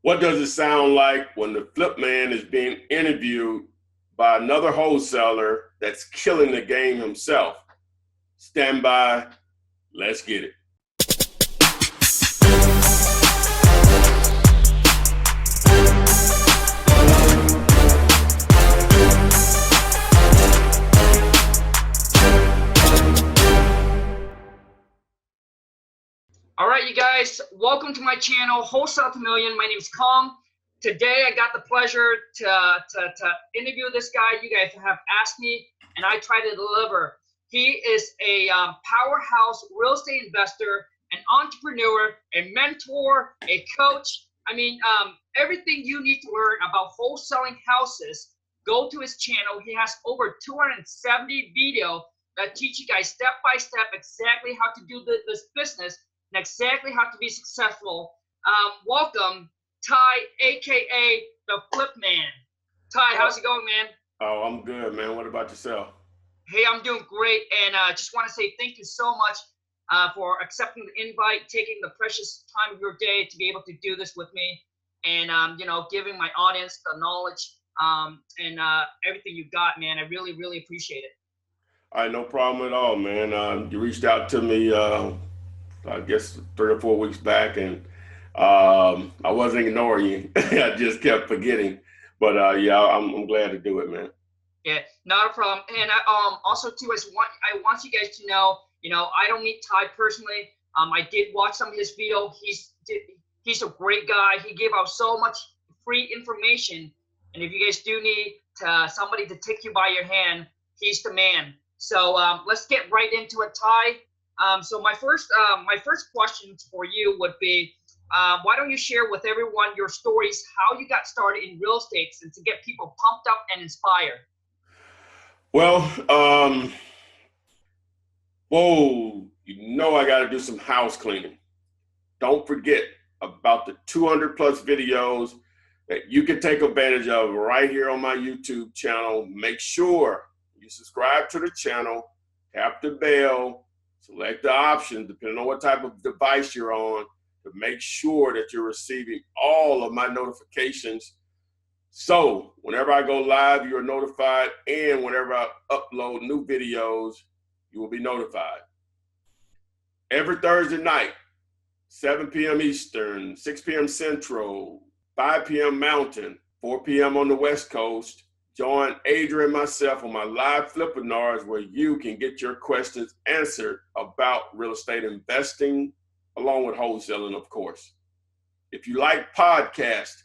What does it sound like when the flip man is being interviewed by another wholesaler that's killing the game himself? Stand by. Let's get it. All right, you guys, welcome to my channel, Wholesale to Million. My name is Kong. Today, I got the pleasure to interview this guy. You guys have asked me, and I try to deliver. He is a powerhouse real estate investor, an entrepreneur, a mentor, a coach. I mean, everything you need to learn about wholesaling houses, go to his channel. He has over 270 videos that teach you guys step by step exactly how to do this business and exactly how to be successful. Welcome, Ty, aka the Flip Man. Ty, how's it going, man? Oh, I'm good, man. What about yourself? Hey, I'm doing great, and just want to say thank you so much for accepting the invite, taking the precious time of your day to be able to do this with me, and giving my audience the knowledge and everything you got, man. I really, really appreciate it. All right, no problem at all, man. You reached out to me, I guess 3 or 4 weeks back, and I wasn't ignoring you. I just kept forgetting. But yeah, I'm glad to do it, man. Yeah, not a problem. And also too, I want you guys to know, I don't meet Ty personally. I did watch some of his video. He's a great guy. He gave out so much free information. And if you guys do need somebody to take you by your hand, he's the man. So let's get right into it, Ty. So my first question for you would be, why don't you share with everyone your stories, how you got started in real estate, and to get people pumped up and inspired? Well, I got to do some house cleaning. Don't forget about the 200 plus videos that you can take advantage of right here on my YouTube channel. Make sure you subscribe to the channel, tap the bell, select the option, depending on what type of device you're on, to make sure that you're receiving all of my notifications. So whenever I go live, you're notified, and whenever I upload new videos, you will be notified. Every Thursday night, 7 p.m. Eastern, 6 p.m. Central, 5 p.m. Mountain, 4 p.m. on the West Coast, join Adrian and myself on my live Flippinars, where you can get your questions answered about real estate investing, along with wholesaling, of course. If you like podcasts,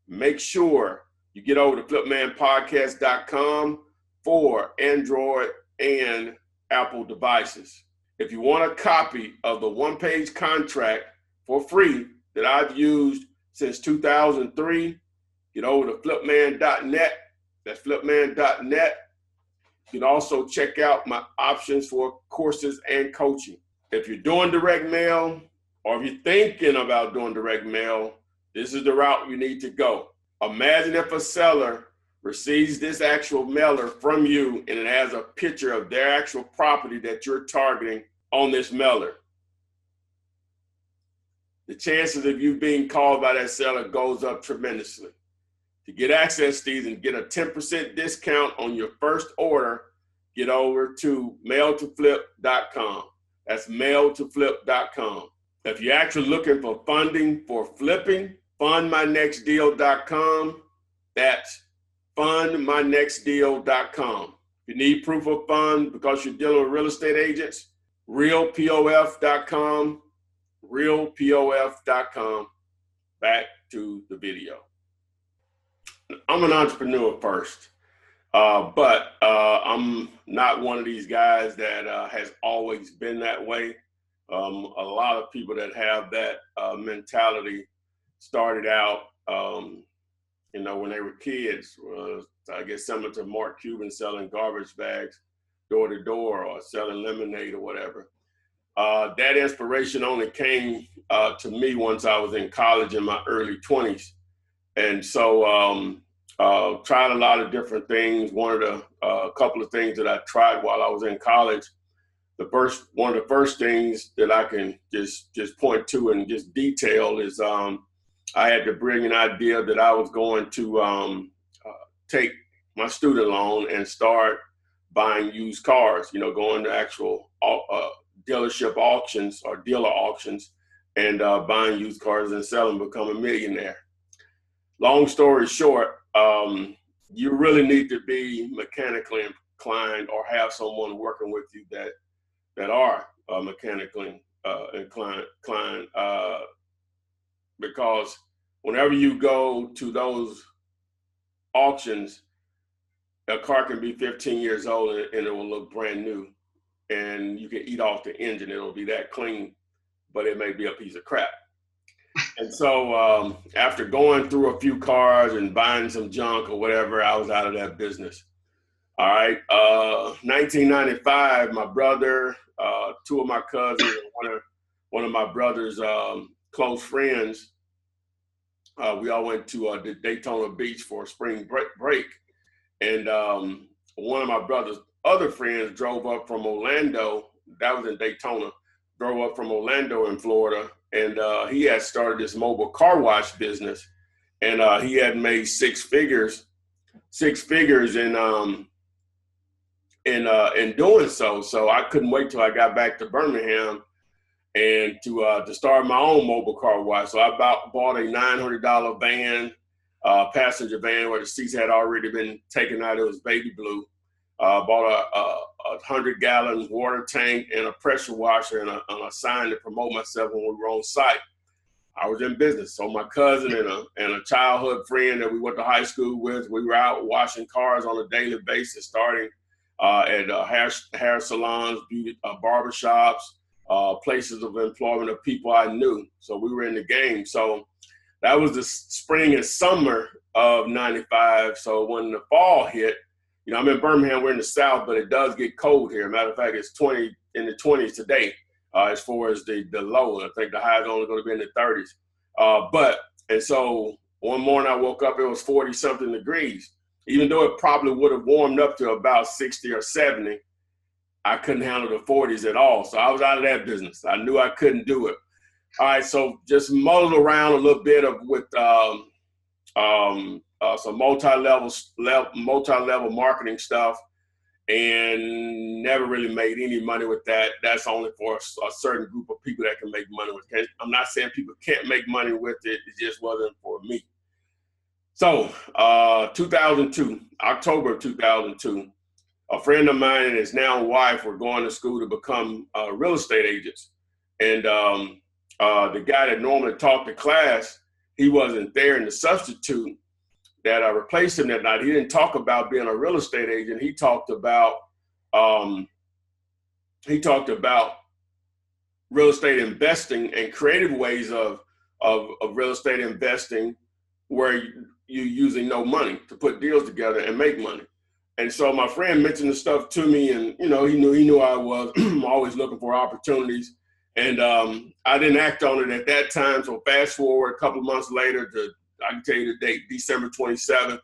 make sure you get over to flipmanpodcast.com for Android and Apple devices. If you want a copy of the one-page contract for free that I've used since 2003, get over to flipman.net. That's flipman.net. You can also check out my options for courses and coaching. If you're doing direct mail, or if you're thinking about doing direct mail, this is the route you need to go. Imagine if a seller receives this actual mailer from you and it has a picture of their actual property that you're targeting on this mailer. The chances of you being called by that seller goes up tremendously. To get access to these and get a 10% discount on your first order, get over to mailtoflip.com. That's mailtoflip.com. If you're actually looking for funding for flipping, fundmynextdeal.com. That's fundmynextdeal.com. If you need proof of fund because you're dealing with real estate agents, realpof.com, realpof.com. Back to the video. I'm an entrepreneur first, but I'm not one of these guys that has always been that way. A lot of people that have that mentality started out, when they were kids. I guess similar to Mark Cuban selling garbage bags door to door or selling lemonade or whatever. That inspiration only came to me once I was in college in my early 20s. And so tried a lot of different things. One of the couple of things that I tried while I was in college, one of the first things that I can just point to and just detail is I had the brilliant idea that I was going to take my student loan and start buying used cars, you know, going to actual dealership auctions or dealer auctions and buying used cars and selling, become a millionaire. Long story short, you really need to be mechanically inclined or have someone working with you that are mechanically inclined, because whenever you go to those auctions, a car can be 15 years old and it will look brand new, and you can eat off the engine. It'll be that clean, but it may be a piece of crap. And so after going through a few cars and buying some junk or whatever, I was out of that business. All right. 1995, my brother, two of my cousins, one of my brother's close friends, we all went to Daytona Beach for a spring break. And one of my brother's other friends drove up from Orlando. That was in Daytona. Drove up from Orlando in Florida, and he had started this mobile car wash business, and he had made six figures in doing so. So I couldn't wait till I got back to Birmingham and to start my own mobile car wash. So I bought a $900 van, passenger van, where the seats had already been taken out. It was baby blue. Bought a 100-gallon water tank and a pressure washer and a sign to promote myself when we were on site. I was in business. So my cousin and a childhood friend that we went to high school with, we were out washing cars on a daily basis, starting at hair salons, beauty barbershops, places of employment of people I knew. So we were in the game. So that was the spring and summer of '95. So when the fall hit, you know, I'm in Birmingham, we're in the South, but it does get cold here. Matter of fact, it's in the 20s today as far as the low. I think the high is only going to be in the 30s. And so one morning I woke up, it was 40 something degrees. Even though it probably would have warmed up to about 60 or 70, I couldn't handle the 40s at all. So I was out of that business. I knew I couldn't do it. All right, so just muddled around a little bit with some multi-level marketing stuff, and never really made any money with that. That's only for a certain group of people that can make money with it. I'm not saying people can't make money with it. It just wasn't for me. So 2002, October of 2002, a friend of mine and his now wife were going to school to become real estate agents. And the guy that normally taught the class, he wasn't there, and the substitute that replaced him that night, he didn't talk about being a real estate agent. He talked about real estate investing and creative ways of real estate investing where you using no money to put deals together and make money. And so my friend mentioned the stuff to me, and you know, he knew I was always looking for opportunities. And I didn't act on it at that time. So fast forward a couple of months later I can tell you the date, December 27th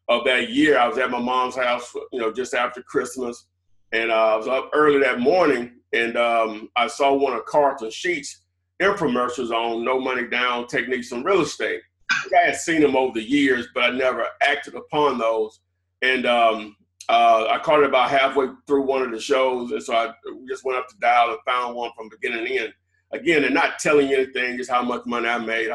of that year. I was at my mom's house, you know, just after Christmas. And I was up early that morning, and I saw one of Carlton Sheets' infomercials on no money down techniques in real estate. I had seen them over the years, but I never acted upon those. And I caught it about halfway through one of the shows. And so I just went up to dial and found one from beginning to end. Again, they're not telling you anything, just how much money I made,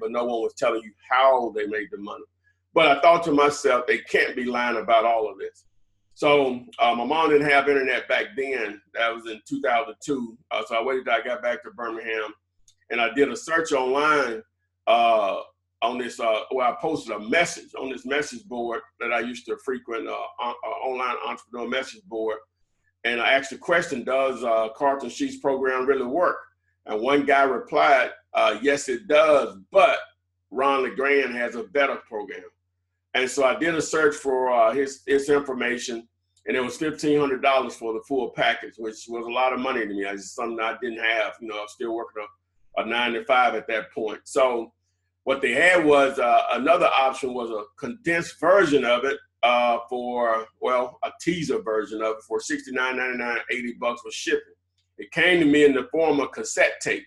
but no one was telling you how they made the money. But I thought to myself, they can't be lying about all of this. So my mom didn't have internet back then. That was in 2002. So I waited till I got back to Birmingham, and I did a search online on this, where I posted a message on this message board that I used to frequent, online entrepreneur message board. And I asked the question, does Carlton Sheets program really work? And one guy replied, yes, it does, but Ron LeGrand has a better program. And so I did a search for his information, and it was $1,500 for the full package, which was a lot of money to me. It's something I didn't have. You know, I was still working a 9 to 5 at that point. So what they had was another option was a condensed version of it a teaser version of it for $69.99, $80 for shipping. It came to me in the form of cassette tapes.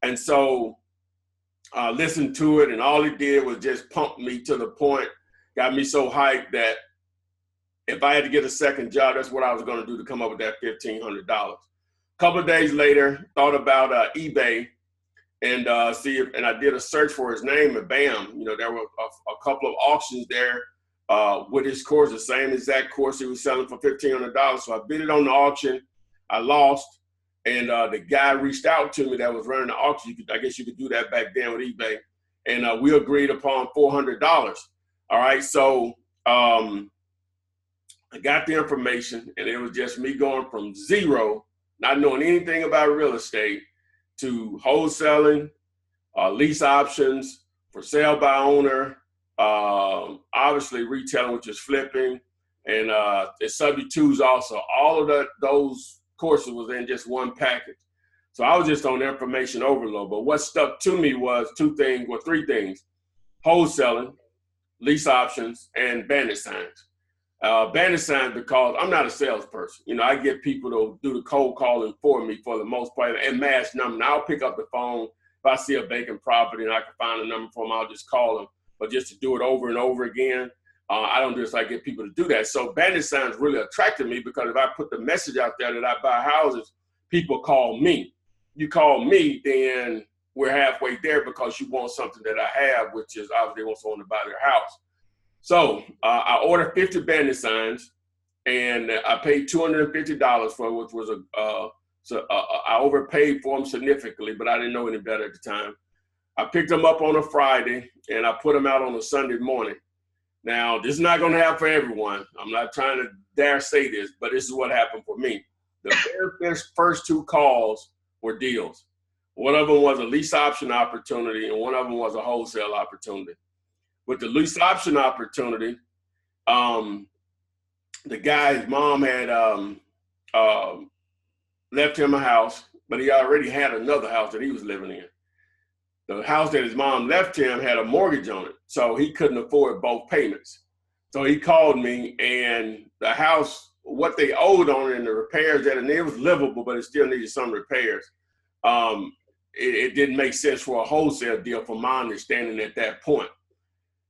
And so listened to it, and all it did was just pump me to the point, got me so hyped that if I had to get a second job, that's what I was going to do to come up with that $1,500. A couple of days later, thought about eBay and and I did a search for his name, and bam, you know, there were a couple of auctions there with his course, the same exact course he was selling for $1,500. So I bid it on the auction, I lost, and the guy reached out to me that was running the auction. I guess you could do that back then with eBay, and we agreed upon $400. All right, so I got the information, and it was just me going from zero, not knowing anything about real estate, to wholesaling, lease options, for sale by owner, obviously retailing, which is flipping, and it's subject twos also. All of those courses was in just one package. So I was just on information overload. But what stuck to me was three things: wholesaling, lease options, and bandit signs. Bandit signs because I'm not a salesperson. You know, I get people to do the cold calling for me for the most part and match numbers. I'll pick up the phone if I see a vacant property and I can find a number for them. I'll just call them. But just to do it over and over again, I don't just like get people to do that. So bandit signs really attracted me because if I put the message out there that I buy houses, people call me. You call me, then we're halfway there because you want something that I have, which is obviously they want someone to buy their house. So I ordered 50 bandit signs, and I paid $250 for it, which was I overpaid for them significantly, but I didn't know any better at the time. I picked them up on a Friday, and I put them out on a Sunday morning. Now, this is not going to happen for everyone. I'm not trying to dare say this, but this is what happened for me. The very first two calls were deals. One of them was a lease option opportunity, and one of them was a wholesale opportunity. With the lease option opportunity, the guy's mom had left him a house, but he already had another house that he was living in. The house that his mom left him had a mortgage on it, so he couldn't afford both payments. So he called me, and the house, what they owed on it and the repairs and it was livable, but it still needed some repairs. It didn't make sense for a wholesale deal from my understanding at that point.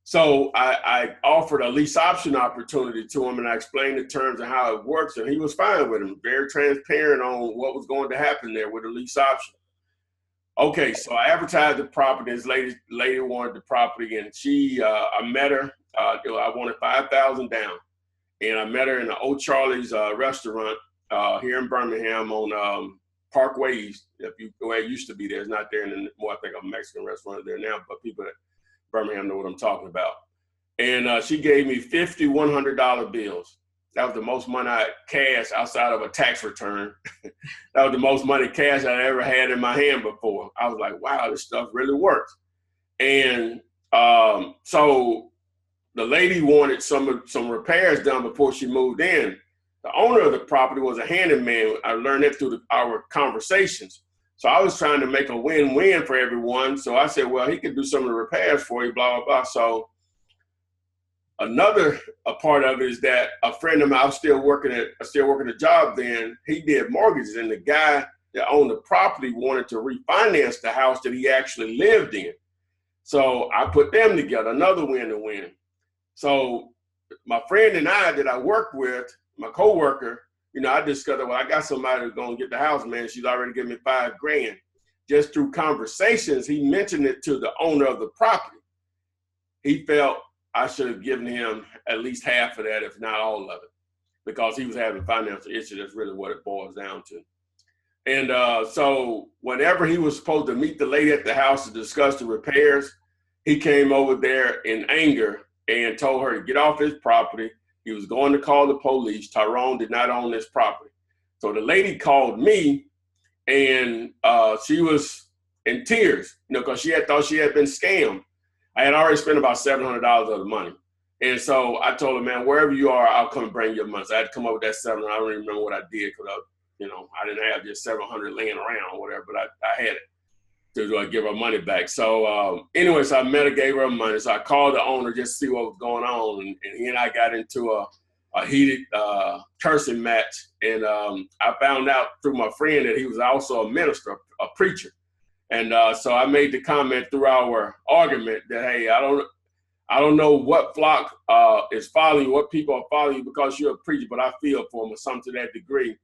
So I offered a lease option opportunity to him, and I explained the terms and how it works, and he was fine with him, very transparent on what was going to happen there with the lease option. Okay, so I advertised the property. This lady wanted the property, and I met her. I wanted $5,000 down, and I met her in the Old Charlie's restaurant here in Birmingham on Parkway East. Where it used to be there, it's not there anymore. I think a Mexican restaurant there now, but people at Birmingham know what I'm talking about. And she gave me 50 $100 bills. That was the most money I had cash outside of a tax return. That was the most money cash I ever had in my hand before. I was like, wow, this stuff really works. And so the lady wanted some repairs done before she moved in. The owner of the property was a handyman. I learned that through our conversations. So I was trying to make a win-win for everyone. So I said, well, he could do some of the repairs for you, blah, blah, blah. So another part of it is that a friend of mine, I was still working a job then, he did mortgages, and the guy that owned the property wanted to refinance the house that he actually lived in. So I put them together, another win-to-win. So my friend and I that I work with, my coworker, you know, I discovered, well, I got somebody who's going to get the house, man. She's already given me $5,000. Just through conversations, he mentioned it to the owner of the property. He felt I should have given him at least half of that, if not all of it, because he was having financial issues. That's really what it boils down to. And so whenever he was supposed to meet the lady at the house to discuss the repairs, he came over there in anger and told her to get off his property. He was going to call the police. Tyrone did not own this property. So the lady called me, and she was in tears, you know, because she had thought she had been scammed. I had already spent about $700 of the money. And so I told her, man, wherever you are, I'll come and bring your money. So I had to come up with that $700. I don't even remember what I did because I didn't have just $700 laying around or whatever, but I had it to give her money back. So anyway, so I met her, gave her money. So I called the owner just to see what was going on. And he and I got into a heated cursing match. And I found out through my friend that he was also a minister, a preacher. And so I made the comment through our argument that, hey, I don't know what flock is following you, what people are following you because you're a preacher, but I feel for them or something to that degree.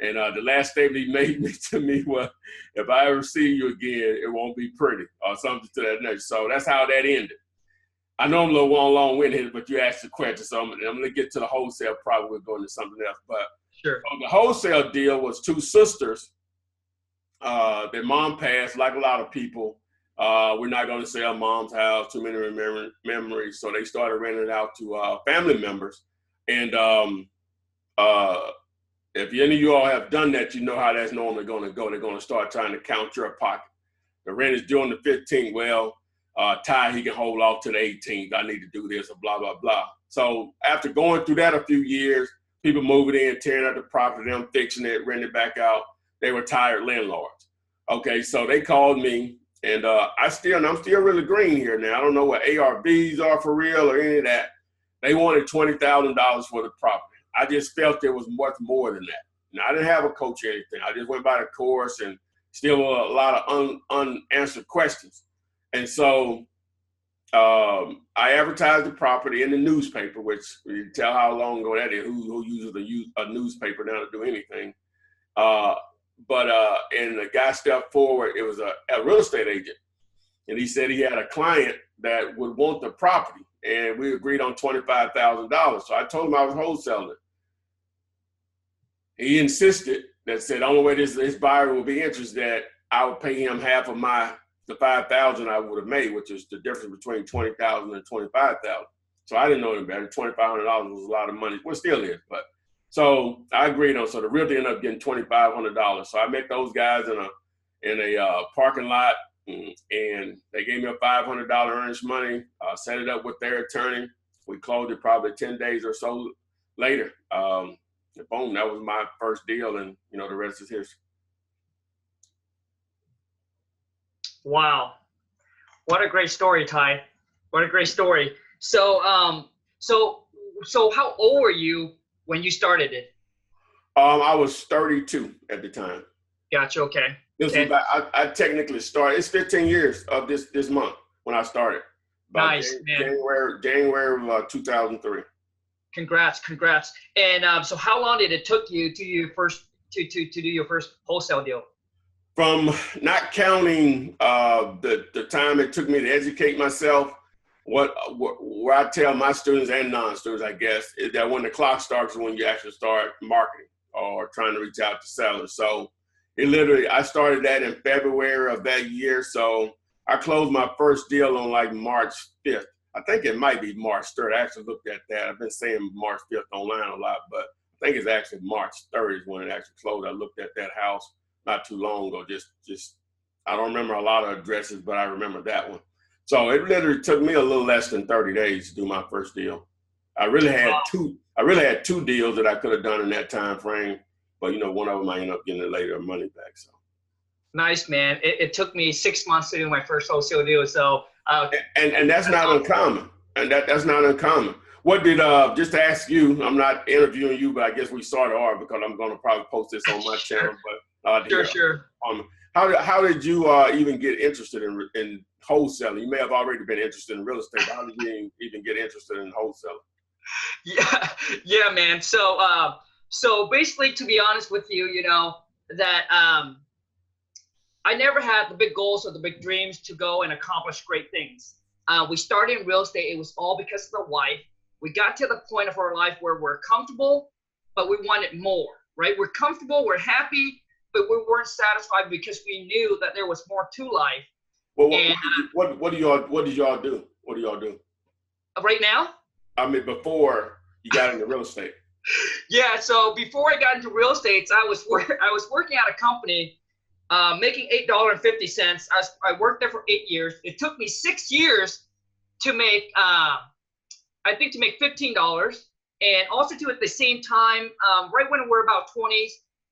And the last statement he made to me was, if I ever see you again, it won't be pretty, or something to that nature. So that's how that ended. I know I'm a little long-winded, but you asked the question, so I'm going to get to the wholesale. Probably we're going to something else. But sure. The wholesale deal was two sisters. Their mom passed, like a lot of people. We're not going to sell mom's house, too many memories. So they started renting it out to family members. And if any of you all have done that, you know how that's normally going to go. They're going to start trying to count your pocket. The rent is due on the 15th. Well, Ty, he can hold off to the 18th. I need to do this, or blah, blah, blah. So after going through that a few years, people moving in, tearing up the property, them fixing it, renting it back out. They were tired landlords. Okay, so they called me, and I'm still really green here now. I don't know what ARVs are for real or any of that. They wanted $20,000 for the property. I just felt there was much more than that. Now, I didn't have a coach or anything. I just went by the course and still a lot of unanswered questions. And so I advertised the property in the newspaper, which you can tell how long ago that is, who uses a newspaper now to do anything. And the guy stepped forward. It was a real estate agent. And he said he had a client that would want the property. And we agreed on $25,000. So I told him I was wholesaling it. He insisted that said, the only way this buyer will be interested, that I would pay him half of the $5,000 I would have made, which is the difference between $20,000 and $25,000. So I didn't know any better. $2,500 was a lot of money. Well, it still is, but so I agreed on. So the realtor ended up getting $2,500. So I met those guys in a parking lot, and they gave me a $500 earnest money. Set it up with their attorney. We closed it probably 10 days or so later. Boom, that was my first deal, and the rest is history. Wow, what a great story, Ty. What a great story. So so how old were you when you started it? I was 32 at the time. Gotcha. Okay. This was I technically started. It's 15 years of this month when I started. Nice, man. January of 2003. Congrats. And so how long did it took you to your first to do your first wholesale deal? From not counting the time it took me to educate myself, where I tell my students and non-students, I guess, is that when the clock starts is when you actually start marketing or trying to reach out to sellers. So I started that in February of that year. So I closed my first deal on like March 5th. I think it might be March 3rd. I actually looked at that. I've been saying March 5th online a lot, but I think it's actually March 3rd is when it actually closed. I looked at that house not too long ago. Just I don't remember a lot of addresses, but I remember that one. So it literally took me a little less than 30 days to do my first deal. I really had two deals that I could have done in that time frame, but one of them I ended up getting later money back. So nice, man. It took me 6 months to do my first wholesale deal. So and that's not uncommon. And that's not uncommon. What did just to ask you? I'm not interviewing you, but I guess we sort of are because I'm going to probably post this on my channel. But sure. How did you even get interested in wholesaling? You may have already been interested in real estate, but how did you even get interested in wholesaling? Yeah, man. So basically, to be honest with you, that I never had the big goals or the big dreams to go and accomplish great things. We started in real estate. It was all because of the wife. We got to the point of our life where we're comfortable, but we wanted more, right? We're comfortable, we're happy, but we weren't satisfied because we knew that there was more to life. Well, what do y'all do? What do y'all do? Right now? I mean, before you got into real estate. Yeah, so before I got into real estate, I was working at a company making $8.50. I worked there for 8 years. It took me 6 years to make, I think, to make $15, and also to at the same time, right when we were about 20s,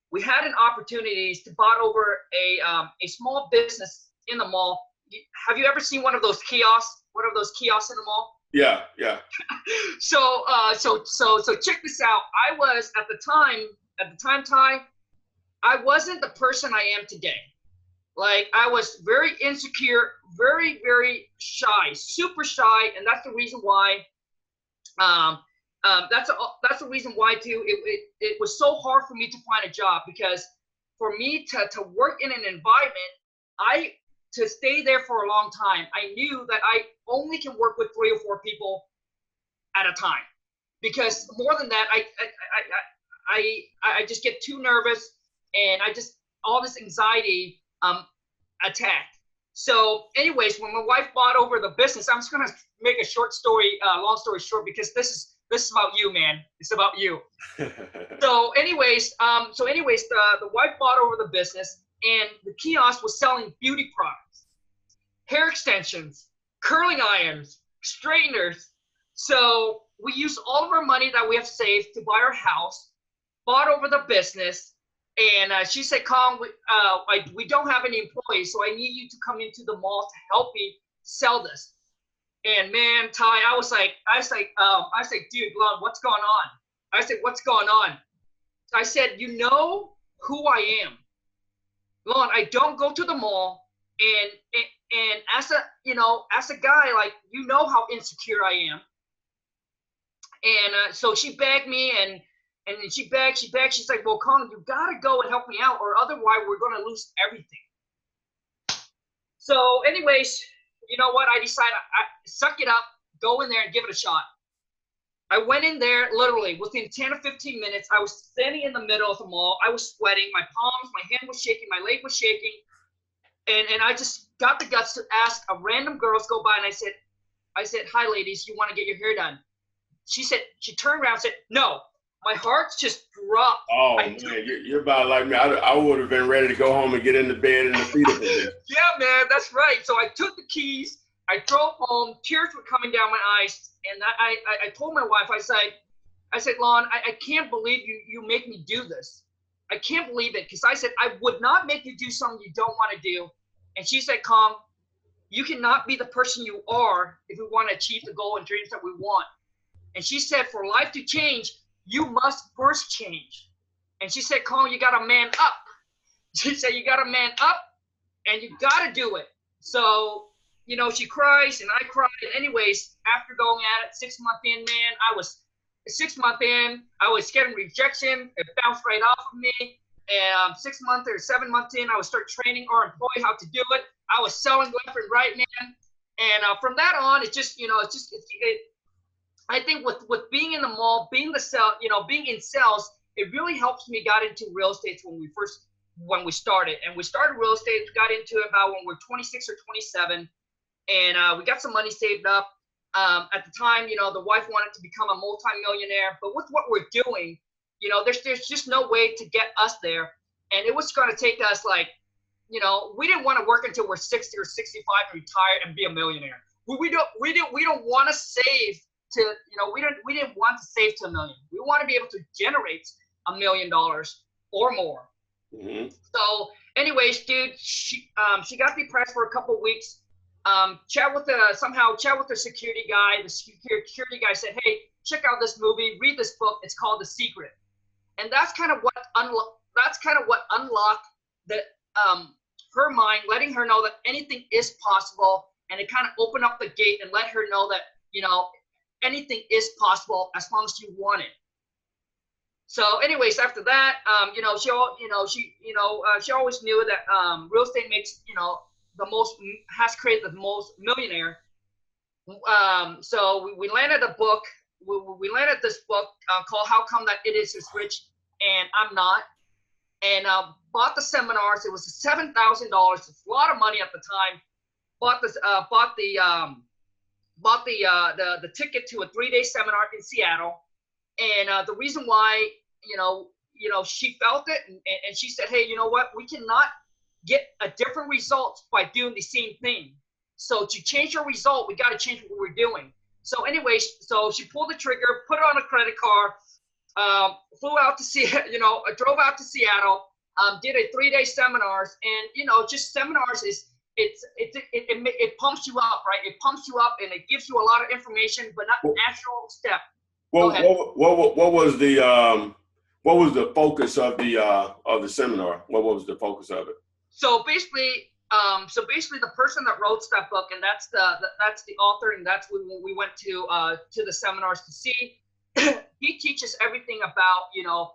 we had an opportunity to buy over a small business in the mall. Have you ever seen one of those kiosks? One of those kiosks in the mall? Yeah. So check this out. I was at the time, Ty, I wasn't the person I am today, Like I was very insecure, very, very shy, super shy. And that's the reason why, that's the reason why too, it was so hard for me to find a job, because for me to work in an environment, to stay there for a long time, I knew that I only can work with 3 or 4 people at a time, because more than that, I just get too nervous, and all this anxiety attacked. So anyways, when my wife bought over the business, I'm just gonna make a short story, long story short, because this is about you, man. It's about you. So anyways, the wife bought over the business, and the kiosk was selling beauty products, hair extensions, curling irons, straighteners. So we used all of our money that we have saved to buy our house, bought over the business, and she said, Colin, we don't have any employees, so I need you to come into the mall to help me sell this. And man, Ty, I was like, dude, Lon, what's going on? I said, what's going on? I said, you know who I am. Lon, I don't go to the mall, and as a guy, like, you know how insecure I am. And so she begged me, and then she begged. She's like, well, Colin, you got to go and help me out, or otherwise we're going to lose everything. So anyways, you know what? I decided, I suck it up, go in there and give it a shot. I went in there, literally, within 10 or 15 minutes, I was standing in the middle of the mall. I was sweating. My palms, my hand was shaking. My leg was shaking. And I just got the guts to ask a random girl to go by, and I said, hi, ladies, you want to get your hair done? She turned around and said, no. My heart just dropped. Oh, man, you're about like me. I would have been ready to go home and get into bed in the fetal position. Yeah, man, that's right. So I took the keys. I drove home. Tears were coming down my eyes. And I told my wife, I said, Lon, I can't believe you make me do this. I can't believe it. Because I said, I would not make you do something you don't want to do. And she said, Calm, you cannot be the person you are if we want to achieve the goal and dreams that we want. And she said, for life to change, you must first change. And she said, Colin, you got to man up. She said, you got to man up, and you got to do it. So, you know, she cries and I cried. And anyways, after going at it 6 months in, man, I was 6 months in, I was getting rejection. It bounced right off of me. And 6 months or 7 months in, I would start training our employee how to do it. I was selling left and right, man. And from that on, I think with being in the mall, being in sales, it really helps me got into real estate when we started. And we started real estate, got into it about when we were 26 or 27. And we got some money saved up. At the time, the wife wanted to become a multimillionaire. But with what we're doing, there's just no way to get us there. And it was going to take us we didn't want to work until we're 60 or 65 and retire and be a millionaire. We don't want to save we didn't want to save to $1 million. We want to be able to generate $1 million or more. Mm-hmm. So anyways, dude, she got depressed for a couple of weeks. Chat with the security guy. The security guy said, hey, check out this movie, read this book. It's called The Secret. And that's kind of what unlocked her mind, letting her know that anything is possible. And it kind of opened up the gate and let her know that, anything is possible as long as you want it. So anyways, after that, she always knew that real estate makes, has created the most millionaire. So we landed a book. We landed this book called How Come That It Is Rich and I'm Not. And bought the seminars. It was $7,000. It's a lot of money at the time. Bought the ticket to a 3-day seminar in Seattle. And the reason why, she felt it, and she said, hey, you know what? We cannot get a different result by doing the same thing. So to change your result, we got to change what we're doing. So anyways, so she pulled the trigger, put it on a credit card, flew out to drove out to Seattle, did a 3-day seminars, and just seminars is it pumps you up, right? It pumps you up and it gives you a lot of information, but not an actual step. What was the focus of the seminar? What was the focus of it? So basically, the person that wrote that book, and that's the author, and that's when we went to the seminars to see. He teaches everything about, you know,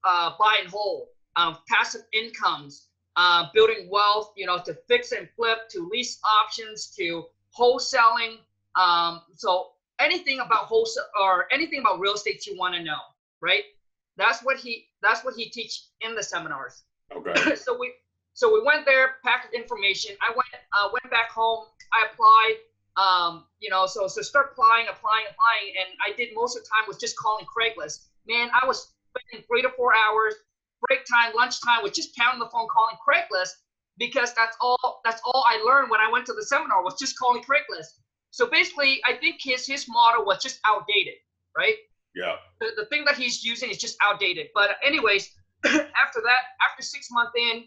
buy and hold, passive incomes, building wealth, you know, to fix and flip, to lease options, to wholesaling. So anything about wholesale or anything about real estate you want to know, right? That's what he teaches in the seminars. Okay. So we went there, packed information. I went back home. I applied. You know, so start applying, and I did most of the time was just calling Craigslist. Man, I was spending 3 to 4 hours, break time, lunchtime, was just pounding the phone calling Craigslist, because that's all I learned when I went to the seminar was just calling Craigslist. So basically, I think his model was just outdated, right? Yeah. The thing that he's using is just outdated. But anyways, after that, after 6 months in,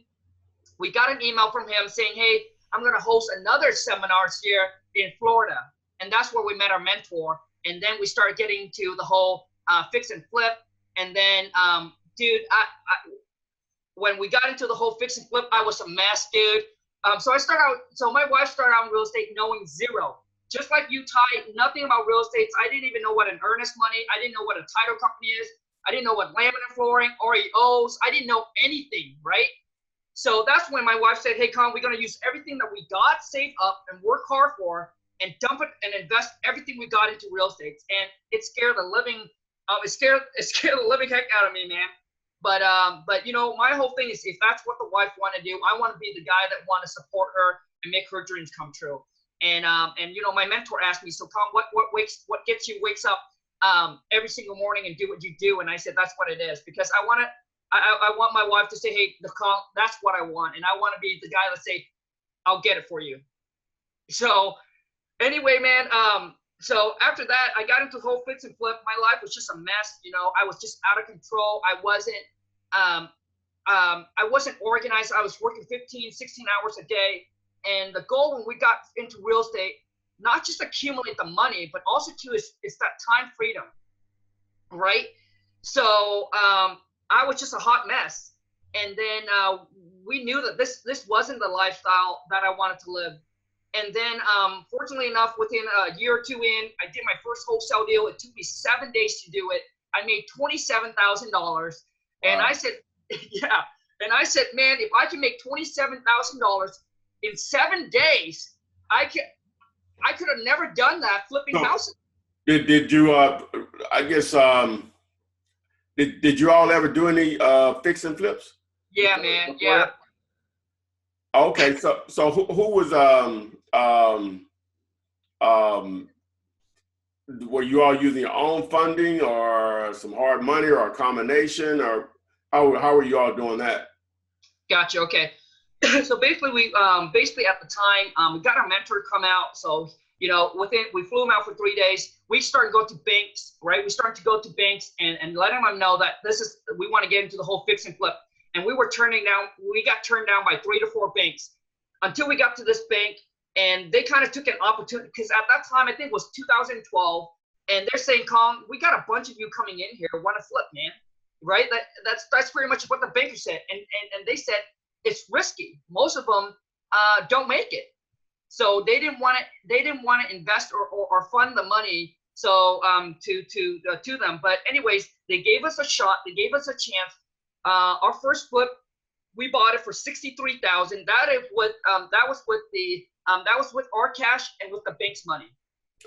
we got an email from him saying, hey, I'm going to host another seminars here in Florida. And that's where we met our mentor. And then we started getting to the whole fix and flip. And then, dude, when we got into the whole fix and flip, I was a mess, dude. So my wife started out in real estate knowing zero. Just like you, Ty, nothing about real estate. I didn't even know what an earnest money. I didn't know what a title company is. I didn't know what laminate flooring, REOs. I didn't know anything, right? So that's when my wife said, hey, Con, we're going to use everything that we got, save up, and work hard for, and dump it and invest everything we got into real estate. And it scared the living, it scared the living heck out of me, man. But you know, my whole thing is, if that's what the wife want to do, I want to be the guy that want to support her and make her dreams come true. And you know, my mentor asked me, so Con, what wakes you up every single morning and do what you do? And I said, that's what it is, because I want my wife to say, hey, that's what I want. And I want to be the guy that say, I'll get it for you. So anyway, man, so after that, I got into the whole fix and flip. My life was just a mess. You know, I was just out of control. I wasn't organized. I was working 15, 16 hours a day. And the goal when we got into real estate, not just accumulate the money, but also too is that time freedom, right? So I was just a hot mess. And then we knew that this wasn't the lifestyle that I wanted to live. And then fortunately enough, within a year or two in, I did my first wholesale deal. It took me 7 days to do it. I made $27,000. Wow. And I said, yeah. And I said, man, if I can make $27,000 in 7 days, I could have never done that flipping houses. Did you, I guess, did you all ever do any fix and flips? Yeah, man. Yeah. Okay, so who was were you all using your own funding or some hard money or a combination, or how were you all doing that? Gotcha. Okay. So basically, we at the time we got our mentor to come out. So you know, we flew him out for 3 days. We started to go to banks, right? We started to go to banks and letting them know that we want to get into the whole fix and flip. And we got turned down by 3 to 4 banks until we got to this bank, and they kind of took an opportunity, because at that time, I think it was 2012, and they're saying, Colin, we got a bunch of you coming in here want to flip, man, right? That's pretty much what the banker said. And they said, it's risky. Most of them don't make it. So they didn't want to invest or fund the money to them. But anyways, they gave us a shot. They gave us a chance. Our first flip, we bought it for $63,000. That was with our cash and with the bank's money.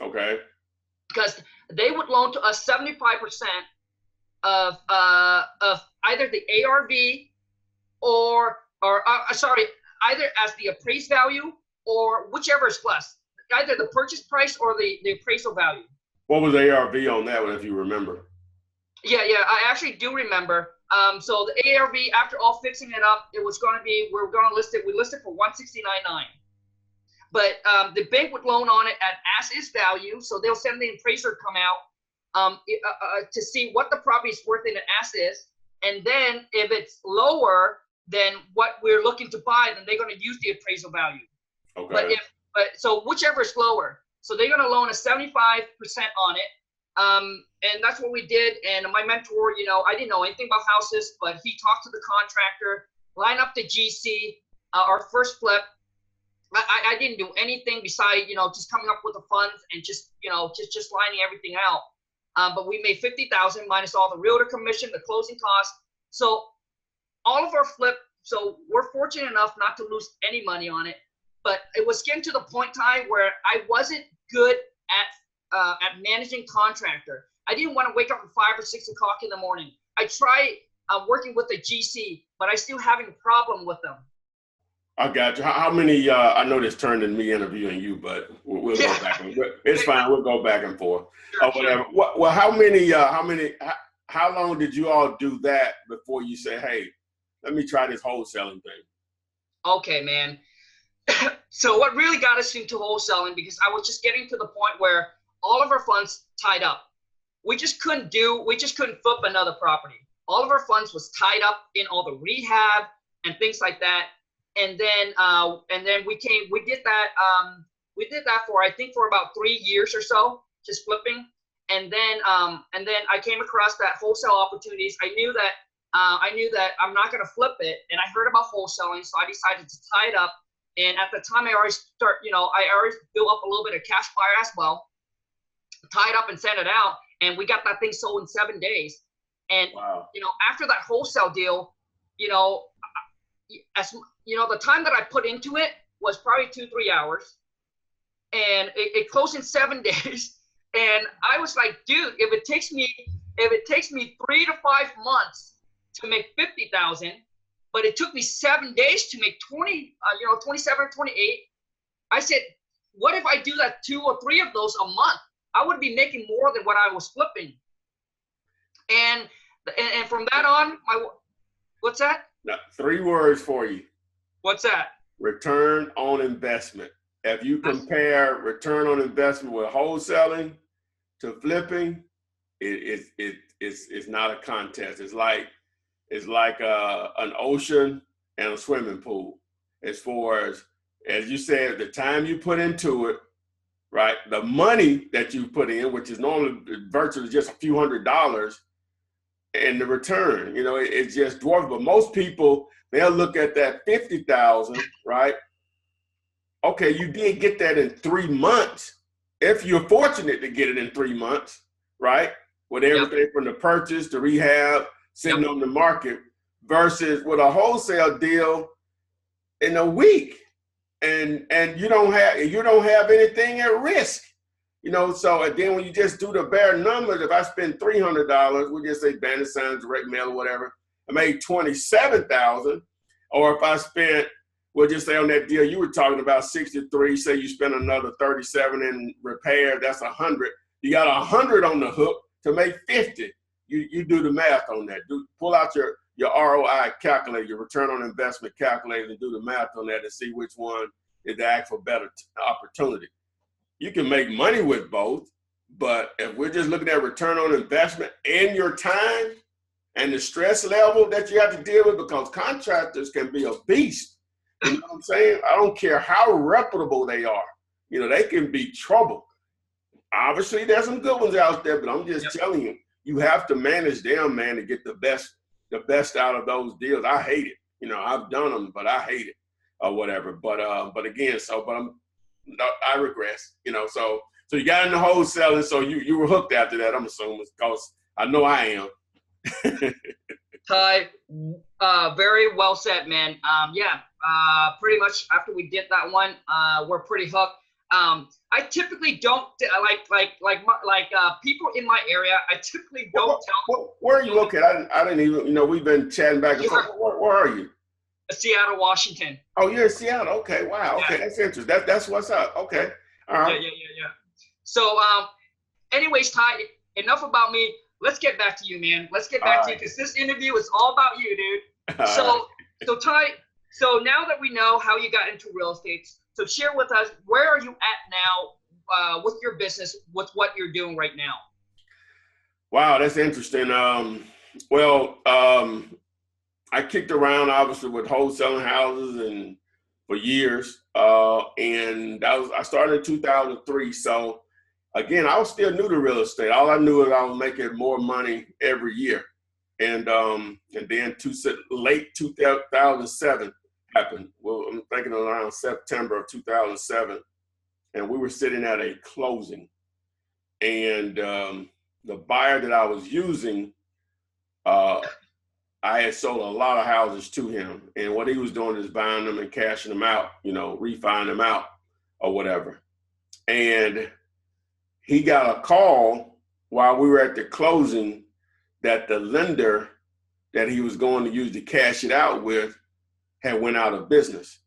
Okay. Because they would loan to us 75% of either the ARV or either as the appraised value or whichever is less, either the purchase price or the appraisal value. What was ARV on that one, if you remember? Yeah, I actually do remember. So the ARV, after all fixing it up, it was going to be, we listed for $169.9. But the bank would loan on it at as-is value, so they'll send the appraiser to come out to see what the property is worth in an as-is, and then if it's lower than what we're looking to buy, then they're going to use the appraisal value. Okay. So whichever is lower, so they're going to loan a 75% on it. And that's what we did. And my mentor, I didn't know anything about houses, but he talked to the contractor, line up the GC, our first flip, I didn't do anything besides, you know, just coming up with the funds and just, you know, just lining everything out. But we made 50,000 minus all the realtor commission, the closing costs. So all of our flip, so we're fortunate enough not to lose any money on it. But it was getting to the point in time where I wasn't good at managing contractor. I didn't want to wake up at 5 or 6 o'clock in the morning. I tried working with the GC, but I still having a problem with them. I got you. How many? I know this turned into me interviewing you, but we'll go back. It's fine. We'll go back and forth. Sure, whatever. Sure. Well, how long did you all do that before you say, hey, let me try this wholesaling thing? Okay, man. So what really got us into wholesaling, because I was just getting to the point where all of our funds tied up. We just couldn't flip another property. All of our funds was tied up in all the rehab and things like that. And then we did that for, I think, for about 3 years or so, just flipping. And then I came across that wholesale opportunities. I knew that I'm not going to flip it. And I heard about wholesaling. So I decided to tie it up. And at the time I already built up a little bit of cash buyer as well, tie it up and send it out. And we got that thing sold in 7 days. And, wow. You know, after that wholesale deal, you know, the time that I put into it was probably 2-3 hours, and it closed in 7 days. And I was like, dude, if it takes me 3 to 5 months to make 50,000, but it took me 7 days to make 27 or 28. I said, what if I do that 2 or 3 of those a month? I would be making more than what I was flipping. And from that on, what's that? Now, 3 words for you. What's that? Return on investment. If you compare return on investment with wholesaling to flipping, it's not a contest. It's like an ocean and a swimming pool. As far as you said, the time you put into it, right? The money that you put in, which is normally virtually just a few $100s, and the return, you know, it's just dwarfed. But most people, they'll look at that 50,000, right? Okay, you did get that in 3 months. If you're fortunate to get it in 3 months, right? With everything from the purchase to rehab, sitting on the market, versus with a wholesale deal in a week, and you don't have anything at risk, you know. So and then when you just do the bare numbers, if I spend $300, we'll just say bandit signs, direct mail, or whatever, I made 27,000. Or if I spent, we'll just say on that deal you were talking about, 63, say you spend another 37 in repair, that's 100. You got 100 on the hook to make 50. You do the math on that. Pull out your ROI calculator, your return on investment calculator, and do the math on that and see which one is the actual better opportunity. You can make money with both, but if we're just looking at return on investment and your time and the stress level that you have to deal with, because contractors can be a beast. You know what I'm saying? I don't care how reputable they are. You know, they can be trouble. Obviously, there's some good ones out there, but I'm just telling you, you have to manage them, man, to get the best out of those deals. I hate it. You know, I've done them, but I hate it or whatever. But again, I regress. You know, so you got into wholesaling, so you were hooked after that. I'm assuming, because I know I am. Ty, very well said, man. Pretty much after we did that one, we're pretty hooked. I typically don't like people in my area. I typically don't tell. Where are you located? I didn't even, you know, we've been chatting back and forth. Where are you? Seattle, Washington. Oh, you're in Seattle. Okay, wow. Okay, that's interesting. That's what's up. Okay, all right. Yeah. So, anyways, Ty, enough about me. Let's get back to you, man. Let's get back to you, because this interview is all about you, dude. So Ty, so now that we know how you got into real estate, so share with us, where are you at now with your business, with what you're doing right now? Wow, that's interesting. I kicked around obviously with wholesaling houses and for years, and I started in 2003. So again, I was still new to real estate. All I knew is I was making more money every year, and then late 2007, happened. Well, I'm thinking around September of 2007, and we were sitting at a closing, and the buyer that I was using, I had sold a lot of houses to him, and what he was doing is buying them and cashing them out, refining them out or whatever. And he got a call while we were at the closing that the lender that he was going to use to cash it out with had went out of business.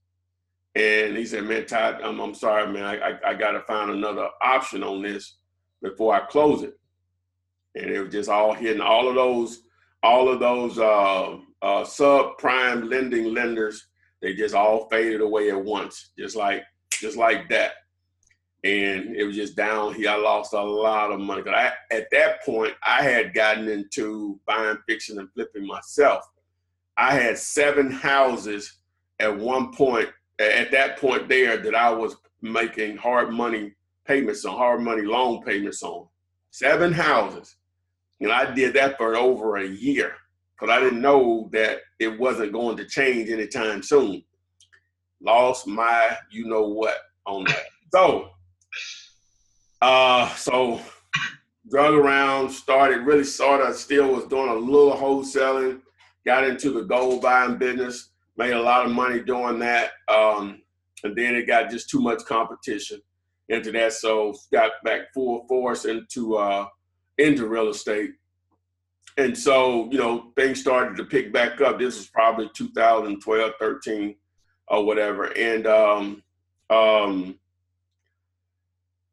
And he said, man, Todd, I'm sorry, man, I got to find another option on this before I close it. And it was just all hitting all of those subprime lending lenders. They just all faded away at once, just like that. And it was just down. I lost a lot of money. At that point, I had gotten into buying, fixing, and flipping myself. I had 7 houses at one point, at that point there, that I was making hard money loan payments on. 7 houses. And I did that for over a year because I didn't know that it wasn't going to change anytime soon. Lost my you-know-what on that. So drug around, still was doing a little wholesaling, got into the gold buying business, made a lot of money doing that. And then it got just too much competition into that. So got back full force into real estate. And so, things started to pick back up. This was probably 2012, 13 or whatever. And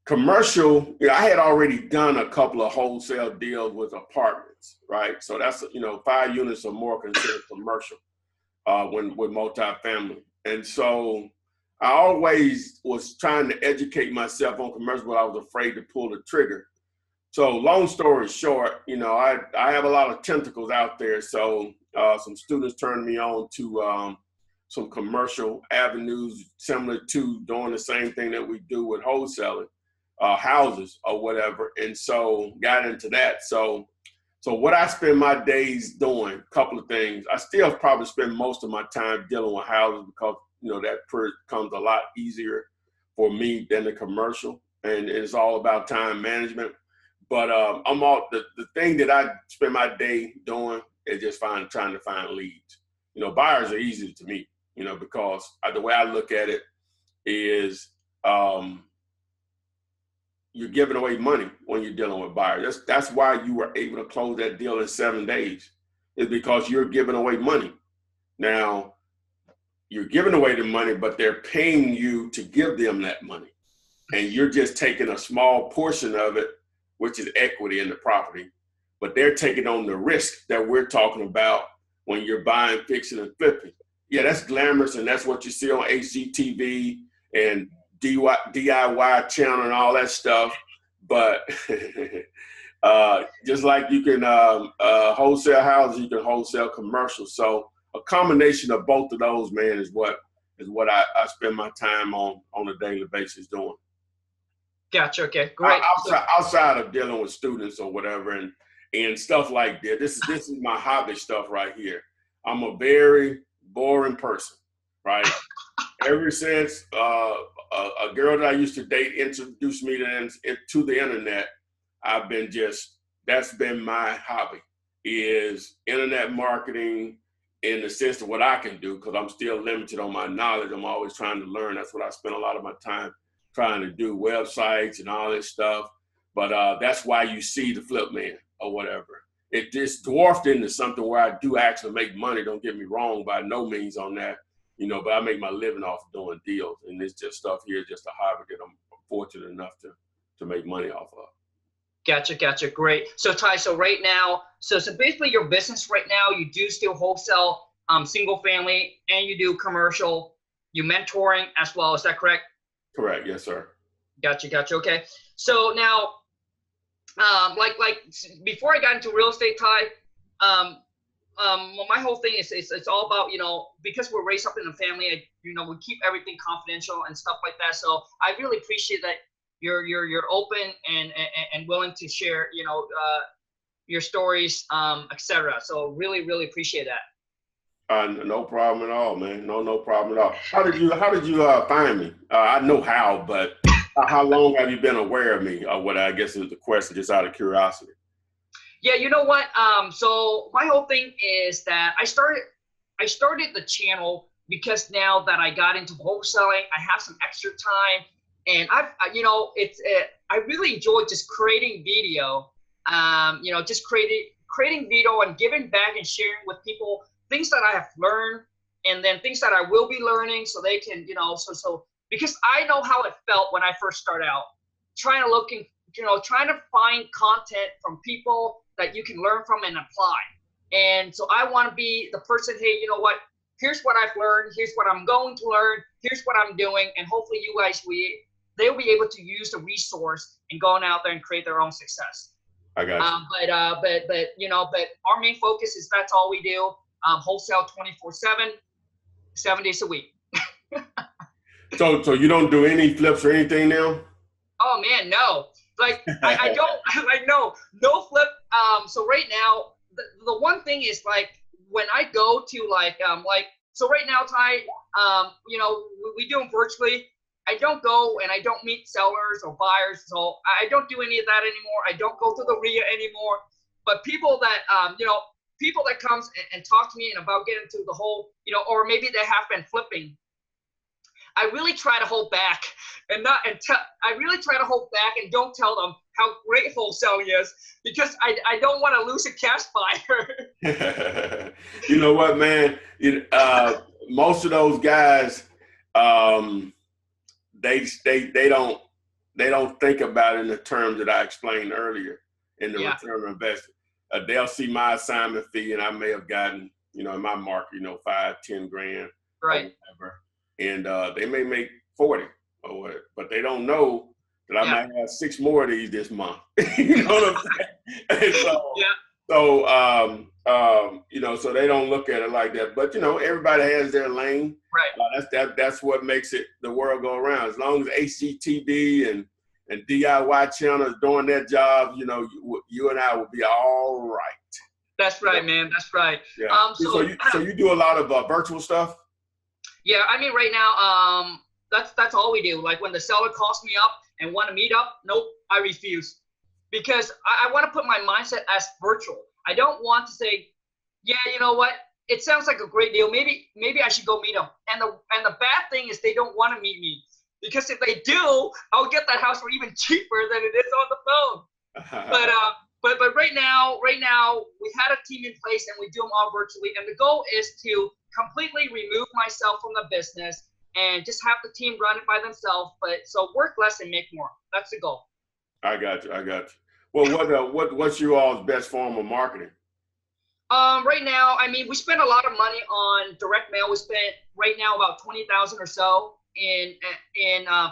commercial, I had already done a couple of wholesale deals with apartments, right? So that's, 5 units or more considered commercial with multifamily. And so I always was trying to educate myself on commercial, but I was afraid to pull the trigger. So long story short, I have a lot of tentacles out there. So some students turned me on to some commercial avenues similar to doing the same thing that we do with wholesaling, houses or whatever. And so got into that. So what I spend my days doing, a couple of things. I still probably spend most of my time dealing with houses because, that comes a lot easier for me than the commercial. And it's all about time management. But the thing that I spend my day doing is just trying to find leads. Buyers are easy to me, because the way I look at it is you're giving away money when you're dealing with buyers. That's why you were able to close that deal in 7 days, is because you're giving away money. Now, you're giving away the money, but they're paying you to give them that money. And you're just taking a small portion of it, which is equity in the property, but they're taking on the risk that we're talking about when you're buying, fixing, and flipping. Yeah, that's glamorous, and that's what you see on HGTV and DIY channel and all that stuff. But just like you can wholesale houses, you can wholesale commercial. So a combination of both of those, man, is what I spend my time on a daily basis doing. Gotcha. Okay, great. Outside of dealing with students or whatever and stuff like that, this is my hobby stuff right here. I'm a very boring person, right? Ever since a girl that I used to date introduced me to the internet, that's been my hobby, is internet marketing in the sense of what I can do, because I'm still limited on my knowledge. I'm always trying to learn. That's what I spend a lot of my time trying to do, websites and all this stuff. But that's why you see the Flip Man or whatever. It just dwarfed into something where I do actually make money. Don't get me wrong, by no means on that, but I make my living off of doing deals. And it's just stuff here, just a hobby that I'm fortunate enough to make money off of. Gotcha. Great. So Ty, right now, so basically your business right now, you do still wholesale single family and you do commercial, you mentoring as well. Is that correct? Correct. Yes, sir. Gotcha. Okay. So now, like before I got into real estate, Ty, my whole thing is it's all about, because we're raised up in a family, we keep everything confidential and stuff like that. So I really appreciate that you're open and willing to share, your stories, etc. So really appreciate that. No problem at all, man. No problem at all. How did you find me? I know how, but how long have you been aware of me? What I guess is the question, just out of curiosity. Yeah, you know what? So my whole thing is that I started the channel because now that I got into wholesaling, I have some extra time, and I really enjoy just creating video. Just creating video and giving back and sharing with people things that I have learned, and then things that I will be learning, so they can, because I know how it felt when I first started out, trying to find content from people that you can learn from and apply. And so I want to be the person, hey, you know what? Here's what I've learned. Here's what I'm going to learn. Here's what I'm doing. And hopefully you guys, they'll be able to use the resource and going out there and create their own success. I got you. But our main focus is that's all we do. Wholesale 24/7, 7 days a week. So you don't do any flips or anything now? Oh man, no. Like I don't like no flip. So right now, the one thing is, like, when I go to so right now, Ty, we do them virtually. I don't go and I don't meet sellers or buyers, so I don't do any of that anymore. I don't go to the RIA anymore. But people that people that comes and talk to me and about getting to the whole, or maybe they have been flipping, I really try to hold back I really try to hold back and don't tell them how great wholesaling is, because I don't want to lose a cash buyer. You know what, man? Most of those guys, they don't think about it in the terms that I explained earlier in the return on investment. They'll see my assignment fee, and I may have gotten, in my market, $5-10 grand, right? Or whatever, and they may make 40, but they don't know that I might have 6 more of these this month. You know what I'm saying? So they don't look at it like that. But everybody has their lane. Right. That's what makes the world go around. As long as HGTV and DIY channels doing their job, you and I will be all right. That's right, man. That's right. Yeah. So you do a lot of virtual stuff? Yeah, I mean, right now, that's all we do. Like, when the seller calls me up and want to meet up, nope, I refuse, because I want to put my mindset as virtual. I don't want to say, yeah, you know what? It sounds like a great deal. Maybe I should go meet them. And the bad thing is they don't want to meet me, because if they do, I'll get that house for even cheaper than it is on the phone. But right now we had a team in place and we do them all virtually. And the goal is to completely remove myself from the business and just have the team run it by themselves. So work less and make more. That's the goal. I got you. Well, what's your all's best form of marketing? Right now, I mean, we spend a lot of money on direct mail. We spent right now about 20,000 or so in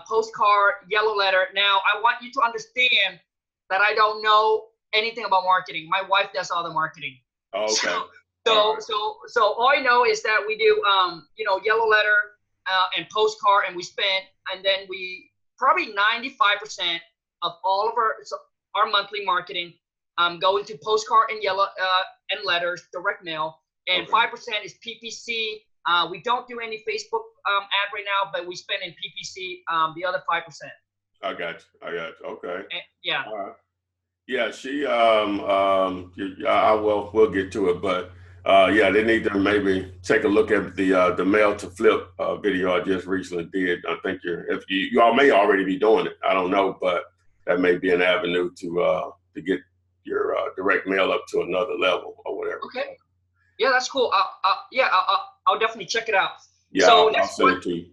postcard, yellow letter. Now, I want you to understand that I don't know anything about marketing. My wife does all the marketing. Oh, okay. So all I know is that we do yellow letter and postcard, and then we probably 95% of all of our monthly marketing go into postcard and yellow and letters, direct mail, and 5% is PPC. We don't do any Facebook ad right now, but we spend in PPC the other 5%. I got you. Okay. Yeah. All right. Yeah, we'll get to it, but they need to maybe take a look at the mail to flip video I just recently did. I think you all may already be doing it. I don't know, but that may be an avenue to get your direct mail up to another level or whatever. Okay. Yeah, that's cool. I'll definitely check it out. Yeah, so I'll send it to you.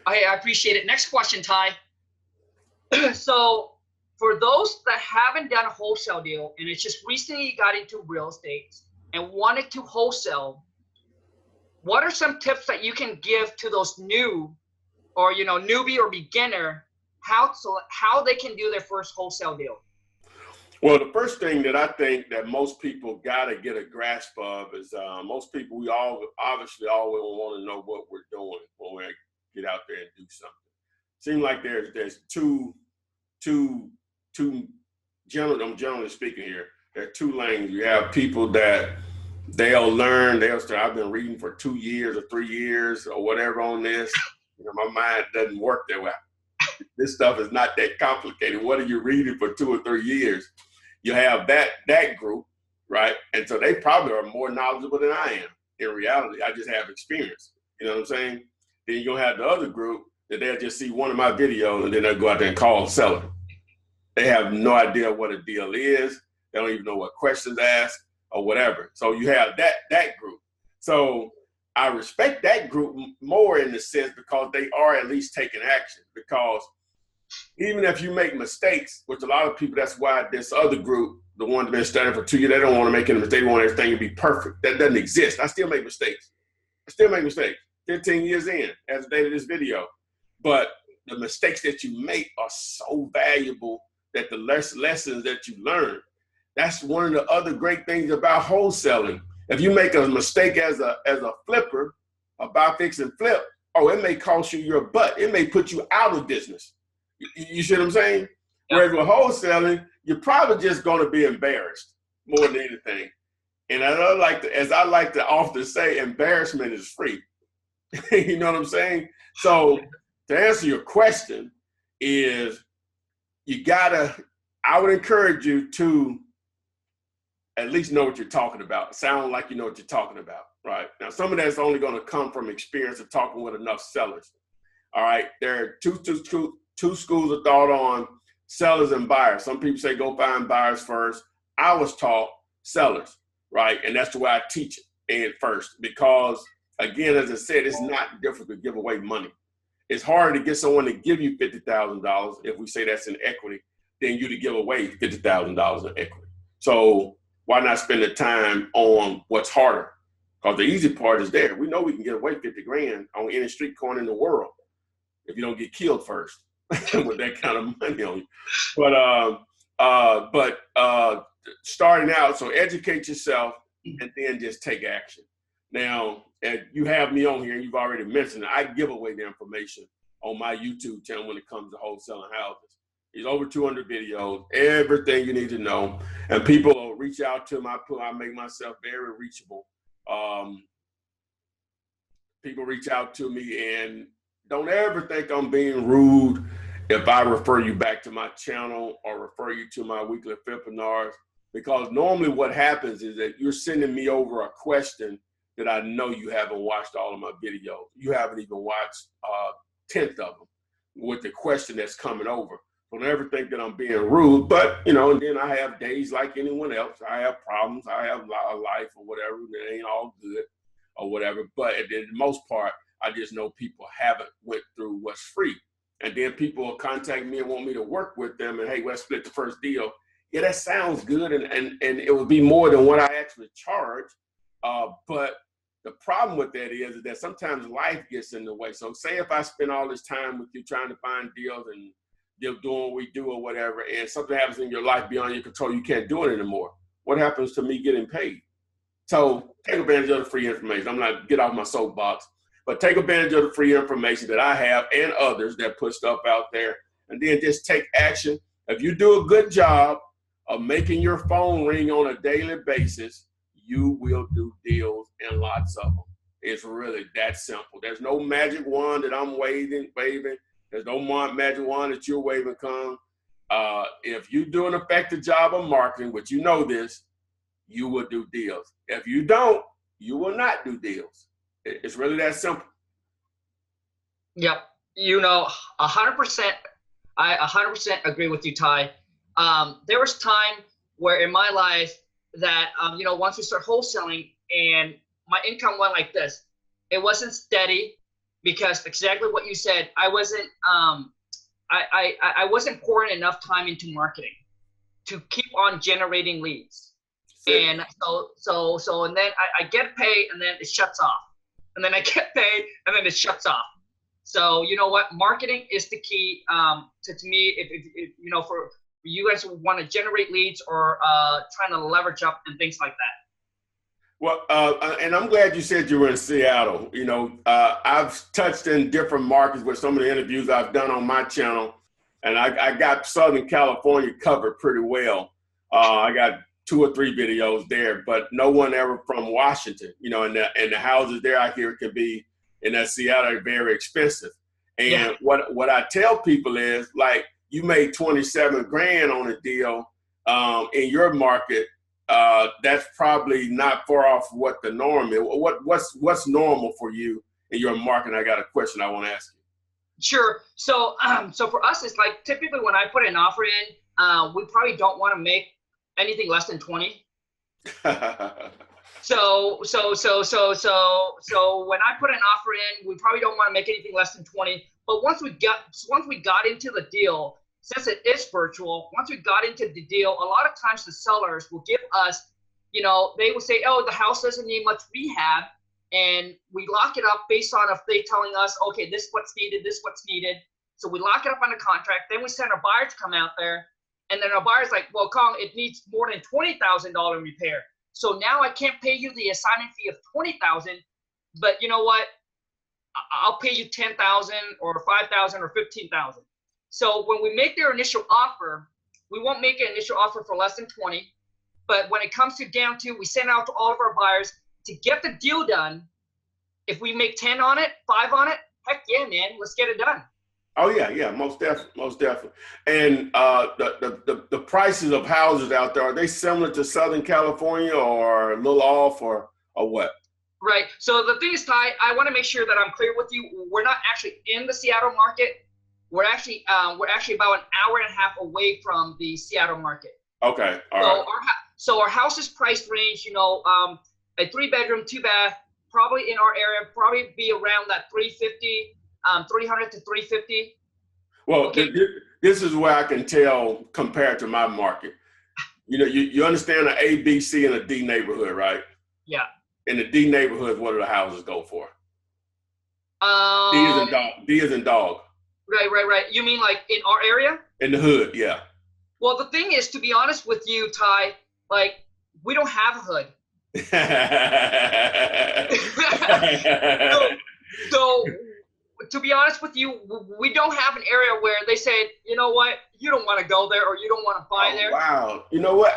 I appreciate it. Next question, Ty. So, for those that haven't done a wholesale deal and it's just recently got into real estate and wanted to wholesale, what are some tips that you can give to those newbie or beginner, how they can do their first wholesale deal? Well, the first thing that I think that most people got to get a grasp of is most people, we all obviously always want to know what we're doing when we get out there and do something. Seems like there's two generally speaking here, there are two lanes. You have people that they'll learn. They'll start. I've been reading for 2 years or 3 years or whatever on this. You know, my mind doesn't work that way. This stuff is not that complicated. What are you reading for 2 or 3 years? You have that group, right? And so they probably are more knowledgeable than I am. In reality, I just have experience. You know what I'm saying? Then you're gonna have the other group that they'll just see one of my videos and then they'll go out there and call a seller. They have no idea what a deal is. They don't even know what questions ask or whatever. So you have that group. So I respect that group more in the sense because they are at least taking action. Because even if you make mistakes, which a lot of people, that's why this other group, the one that's been studying for 2 years, they don't want to make any mistakes. They want everything to be perfect. That doesn't exist. I still make mistakes. 15 years in as the date of this video. But the mistakes that you make are so valuable that the lessons that you learn. That's one of the other great things about wholesaling. If you make a mistake as a flipper, a buy, fix, and flip, oh, it may cost you your butt. It may put you out of business. You see what I'm saying? Yeah. Whereas with wholesaling, you're probably just going to be embarrassed more than anything. And as I like to often say, embarrassment is free. You know what I'm saying? So to answer your question is I would encourage you to at least know what you're talking about. Sound like you know what you're talking about, right? Now, some of that's only going to come from experience of talking with enough sellers. All right, there are two schools of thought on sellers and buyers. Some people say go find buyers first. I was taught sellers, right? And that's the way I teach it and first, because again, as I said, it's not difficult to give away money. It's harder to get someone to give you $50,000, if we say that's in equity, than you to give away $50,000 in equity. So why not spend the time on what's harder? Because the easy part is there. We know we can get away 50 grand on any street corner in the world if you don't get killed first with that kind of money on you. But starting out, so educate yourself and then just take action. Now, you have me on here, and you've already mentioned it. I give away the information on my YouTube channel when it comes to wholesaling houses. There's over 200 videos, everything you need to know. And people will reach out to me. I make myself very reachable. People reach out to me, and don't ever think I'm being rude if I refer you back to my channel or refer you to my weekly Flippinars, because normally what happens is that you're sending me over a question that I know you haven't watched all of my videos. You haven't even watched a 10th of them with the question that's coming over. Don't ever think that I'm being rude, but you know, and then I have days like anyone else. I have problems. I have a life or whatever that ain't all good or whatever. But at the most part, I just know people haven't went through what's free. And then people will contact me and want me to work with them and, hey, let's split the first deal. Yeah, that sounds good. And it would be more than what I actually charge. But the problem with that is that sometimes life gets in the way. So say if I spend all this time with you trying to find deals and doing what we do or whatever, and something happens in your life beyond your control, you can't do it anymore. What happens to me getting paid? So take advantage of the free information. I'm not get off my soapbox, but take advantage of the free information that I have and others that put stuff out there, and then just take action. If you do a good job of making your phone ring on a daily basis, you will do deals, and lots of them. It's really that simple. There's no magic wand that I'm waving. There's no magic wand that you're waving, Kong. If you do an effective job of marketing, which you know this, you will do deals. If you don't, you will not do deals. It's really that simple. Yep. You know, 100%. I 100% agree with you, Ty. There was time where in my life that, you know, once we start wholesaling and my income went like this, it wasn't steady because exactly what you said, I wasn't, I wasn't pouring enough time into marketing to keep on generating leads. And and then I get paid and then it shuts off. And then I get paid and then it shuts off. So you know what? Marketing is the key to me. If you know, for you guys who want to generate leads or trying to leverage up and things like that. Well, and I'm glad you said you were in Seattle. You know, I've touched in different markets with some of the interviews I've done on my channel, and I got Southern California covered pretty well. I got 2 or 3 videos there, but no one ever from Washington, you know, and the houses there I hear can be in that Seattle are very expensive. And what I tell people is, like, you made 27 grand on a deal in your market. That's probably not far off what the norm is. What's normal for you in your market? I got a question I want to ask you. Sure. So for us, it's like typically when I put an offer in, we probably don't want to make anything less than 20. So when I put an offer in, we probably don't want to make anything less than 20. But once we got into the deal, since it is virtual, once we got into the deal, a lot of times the sellers will give us, you know, they will say, oh, the house doesn't need much rehab, and we lock it up based on if they telling us, okay, this is what's needed, this is what's needed. So we lock it up on the contract. Then we send our buyer to come out there, and then our buyer's like, well, Kong, it needs more than $20,000 repair. So now I can't pay you the assignment fee of $20,000, but you know what? I'll pay you $10,000 or $5,000 or $15,000. So when we make their initial offer, we won't make an initial offer for less than 20. But when it comes to down to, we send out to all of our buyers to get the deal done. If we make 10 on it, 5 on it, heck yeah, man, let's get it done. Oh yeah, most definitely. And the prices of houses out there, are they similar to Southern California or a little off or what? Right. So the thing is, Ty, I want to make sure that I'm clear with you. We're not actually in the Seattle market. We're actually about an hour and a half away from the Seattle market. Okay. All right. So our house's price range, you know, a 3-bedroom, 2-bath, probably in our area, probably be around that 350, 300 to 350. Well, okay. This is where I can tell compared to my market. You know, you understand an A, B, C, and a D neighborhood, right? Yeah. In the D neighborhood, what do the houses go for? D is in dog. Right. You mean like in our area? In the hood, yeah. Well, the thing is, to be honest with you, Ty, like, we don't have a hood. so to be honest with you, we don't have an area where they say, you know what, you don't want to go there or you don't want to buy there. Wow. You know what?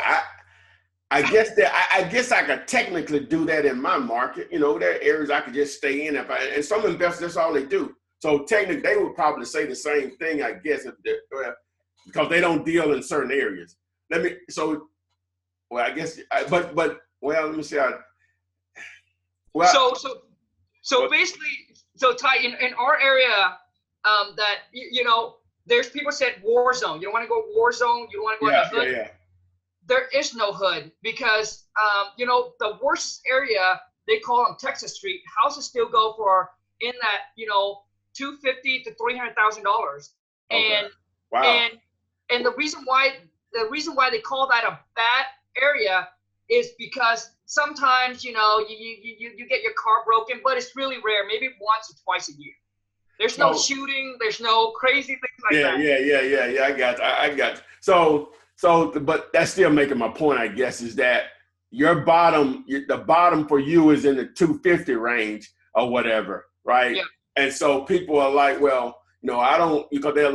I guess I could technically do that in my market. You know, there are areas I could just stay in. And some investors, that's all they do. So technically, they would probably say the same thing, I guess, because they don't deal in certain areas. Let me see. So basically, so Ty, in our area, that, you know, there's people said war zone. You don't want to go war zone. You don't want to go in the hood. Yeah. There is no hood because, you know, the worst area, they call them Texas Street. Houses still go for in that, you know, $250,000 to $300,000. And wow. And the reason why they call that a bad area is because sometimes, you know, you get your car broken, but it's really rare, maybe once or twice a year. There's no shooting, there's no crazy things like that. Yeah. I got you. So, but that's still making my point, I guess, is that the bottom for you is in the 250 range or whatever, right? Yeah. And so people are like, well, no, I don't, because there are a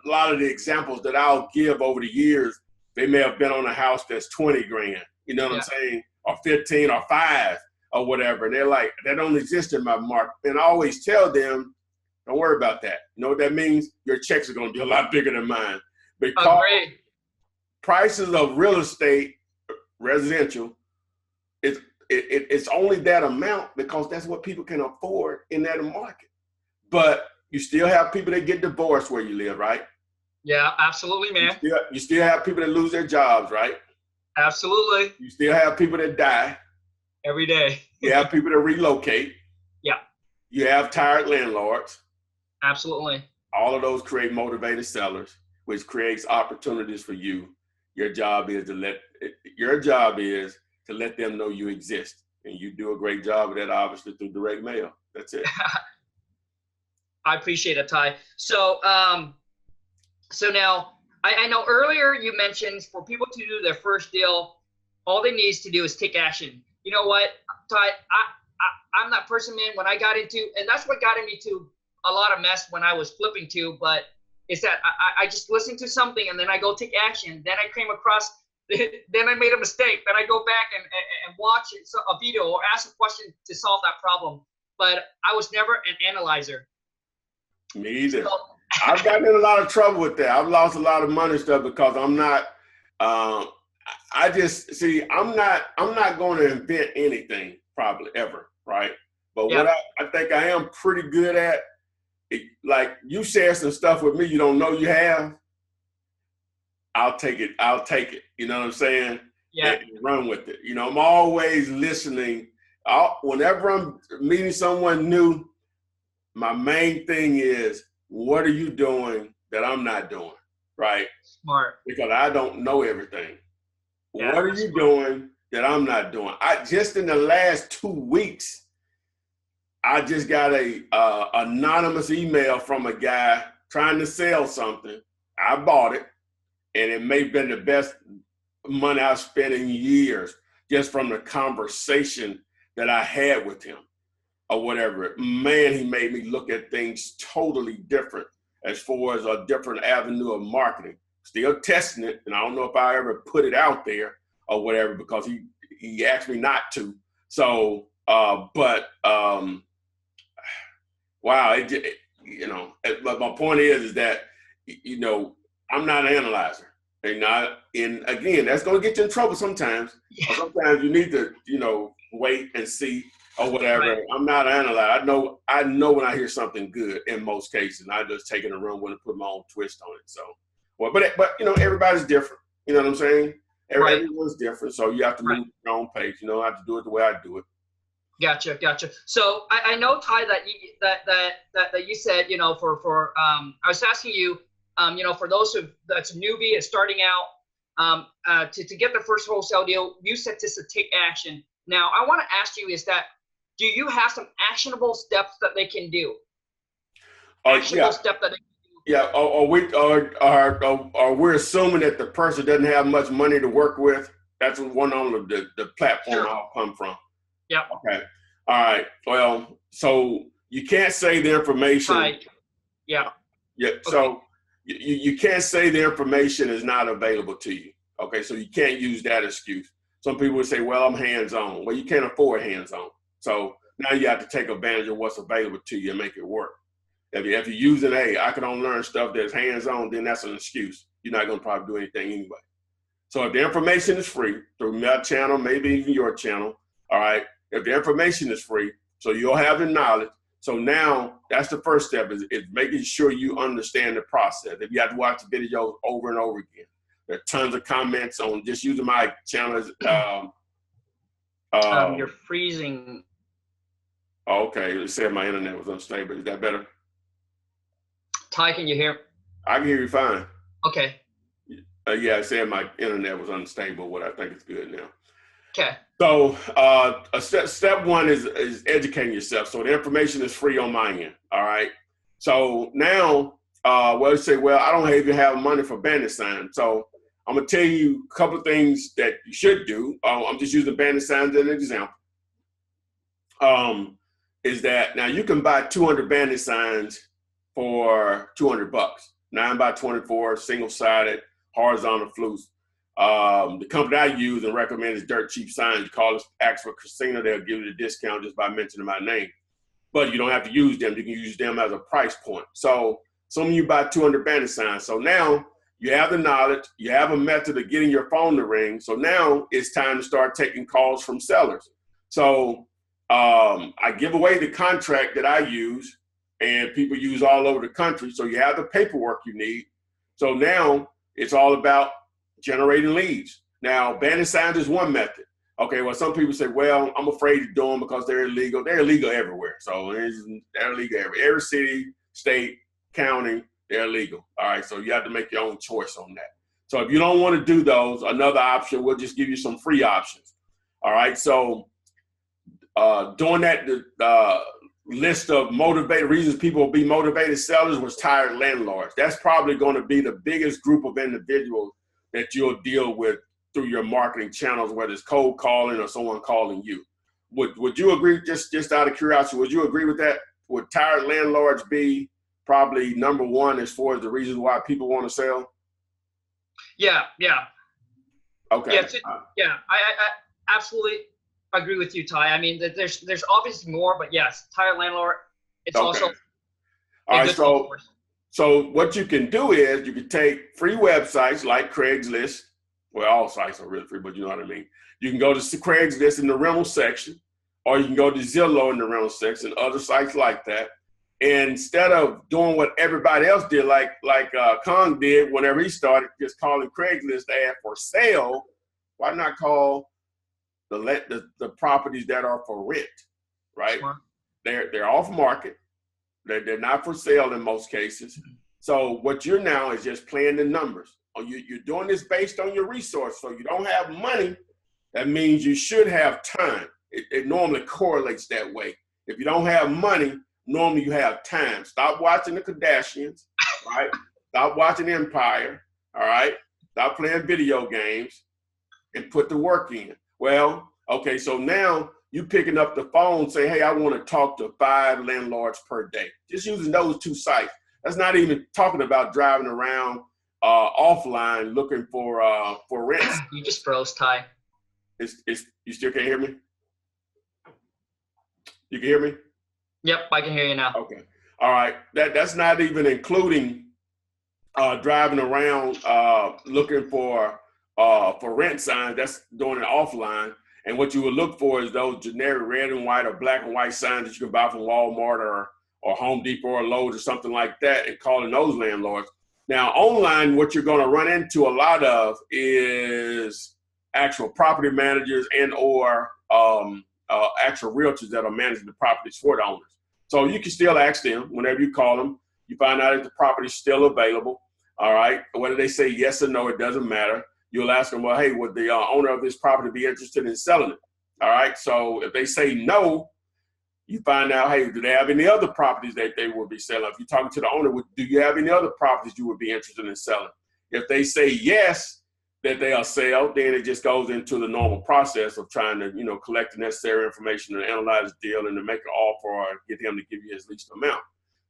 lot of the examples that I'll give over the years, they may have been on a house that's 20 grand, you know what I'm saying? Or 15 or 5 or whatever. And they're like, that don't exist in my market. And I always tell them, don't worry about that. You know what that means? Your checks are going to be a lot bigger than mine. Because prices of real estate, residential, it's only that amount because that's what people can afford in that market. But you still have people that get divorced where you live, right? Yeah, absolutely, man. You still have people that lose their jobs, right? Absolutely. You still have people that die. Every day. You have people that relocate. Yeah. You have tired landlords. Absolutely. All of those create motivated sellers, which creates opportunities for you. Your job is to let them know you exist. And you do a great job of that, obviously, through direct mail. That's it. I appreciate it, Ty. So, so now, I know earlier you mentioned for people to do their first deal, all they need to do is take action. You know what, Ty, I'm that person, man, when I got into, and that's what got me to a lot of mess when I was flipping too, but it's that I just listened to something and then I go take action. Then I came across then I made a mistake. Then I go back and watch a video or ask a question to solve that problem. But I was never an analyzer. Me either. So, I've gotten in a lot of trouble with that. I've lost a lot of money stuff because I'm not. I just see. I'm not going to invent anything probably ever, right? But yeah. what I think I am pretty good at, like you share some stuff with me you don't know you have. I'll take it. You know what I'm saying? Yeah. And run with it. You know, I'm always listening. Whenever I'm meeting someone new, my main thing is, what are you doing that I'm not doing? Right? Smart. Because I don't know everything. Yeah, what are you doing that I'm not doing? I just in the last 2 weeks, I just got a anonymous email from a guy trying to sell something. I bought it, and it may have been the best money I've spent in years just from the conversation that I had with him or whatever. Man, he made me look at things totally different as far as a different avenue of marketing. Still testing it, and I don't know if I ever put it out there or whatever because he asked me not to. So, wow, but my point is that, you know, I'm not an analyzer. And again, that's going to get you in trouble sometimes. Yeah. Sometimes you need to, wait and see or whatever. Right. I'm not an analyzer. I know when I hear something good in most cases. I just take it and run with it and put my own twist on it. So, but everybody's different. You know what I'm saying? Everyone's different. So you have to move at your own pace. You know, I have to do it the way I do it. Gotcha. So I know, Ty, that you said, I was asking you, for those that's newbie and starting out, to get their first wholesale deal, you said to take action. Now, I want to ask you do you have some actionable steps that they can do? Actionable step that they can do. Yeah. Or we're assuming that the person doesn't have much money to work with. That's one on the platform I'll come from. Yeah. Okay. All right. Well, so you can't say the information. Right. Yeah. Yeah. Okay. So you can't say the information is not available to you. Okay. So you can't use that excuse. Some people would say, well, I'm hands-on. Well, you can't afford hands-on. So now you have to take advantage of what's available to you and make it work. If you're using, I can only learn stuff that's hands-on, then that's an excuse. You're not going to probably do anything anyway. So if the information is free through my channel, maybe even your channel, all right, if the information is free, so you'll have the knowledge. So now that's the first step is making sure you understand the process. If you have to watch the videos over and over again, there are tons of comments on just using my channel as you're freezing. Okay, it said my internet was unstable. Is that better? Ty, can you hear? I can hear you fine. Okay. Yeah, I said my internet was unstable, but I think it's good now. Okay. So step one is educating yourself. So the information is free on my end. All right. So now, you say, well, I don't even have money for bandit signs. So I'm going to tell you a couple of things that you should do. I'm just using bandit signs as an example. Is that now you can buy 200 bandit signs for $200. 9x24, single-sided, horizontal flutes. The company I use and recommend is Dirt Cheap Signs. You call us, ask for Christina, they'll give you the discount just by mentioning my name. But you don't have to use them. You can use them as a price point. So some of you buy 200 bandit signs. So now you have the knowledge. You have a method of getting your phone to ring. So now it's time to start taking calls from sellers. So I give away the contract that I use and people use all over the country. So you have the paperwork you need. So now it's all about generating leads. Now, bandit signs is one method. Okay, well, some people say, well, I'm afraid to do them because they're illegal. They're illegal everywhere. So they're illegal everywhere. Every city, state, county, they're illegal. All right, so you have to make your own choice on that. So if you don't want to do those, another option, we'll just give you some free options. All right, so doing that, list of motivated reasons people will be motivated sellers was tired landlords. That's probably going to be the biggest group of individuals that you'll deal with through your marketing channels, whether it's cold calling or someone calling you. Would you agree, just out of curiosity, would you agree with that? Would tired landlords be probably number one as far as the reasons why people want to sell? Yeah. Okay. Yeah, yeah, I absolutely agree with you, Ty. I mean, there's obviously more, but yes, tire landlord, it's Okay. also All a right. good thing for us. So what you can do is you can take free websites like Craigslist. Well, all sites are really free, but you know what I mean. You can go to Craigslist in the rental section, or you can go to Zillow in the rental section, other sites like that. And instead of doing what everybody else did, like Kong did whenever he started, just calling Craigslist to add for sale, why not call the properties that are for rent, right? Smart. They're off market. They're not for sale in most cases. So what you're now is just playing the numbers. You're doing this based on your resource. So you don't have money. That means you should have time. It normally correlates that way. If you don't have money, normally you have time. Stop watching the Kardashians, right? Stop watching Empire, all right? Stop playing video games and put the work in. Well, okay, so now you picking up the phone saying, hey, I want to talk to 5 landlords per day. Just using those 2 sites. That's not even talking about driving around offline looking for rents. You just froze, Ty. You still can't hear me? You can hear me? Yep, I can hear you now. Okay. All right. That's not even including driving around looking for rent signs. That's doing it offline. And what you would look for is those generic red and white or black and white signs that you can buy from Walmart or Home Depot or Lowe's or something like that, and calling those landlords. Now, online, what you're going to run into a lot of is actual property managers and or actual realtors that are managing the properties for the owners. So you can still ask them whenever you call them. You find out if the property is still available. All right. Whether they say yes or no, it doesn't matter. You'll ask them, well, hey, would the owner of this property be interested in selling it? All right. So if they say no, you find out, hey, do they have any other properties that they would be selling? If you're talking to the owner, do you have any other properties you would be interested in selling? If they say yes, that they'll sell, then it just goes into the normal process of trying to, collect the necessary information to analyze the deal and to make an offer or get him to give you his least amount.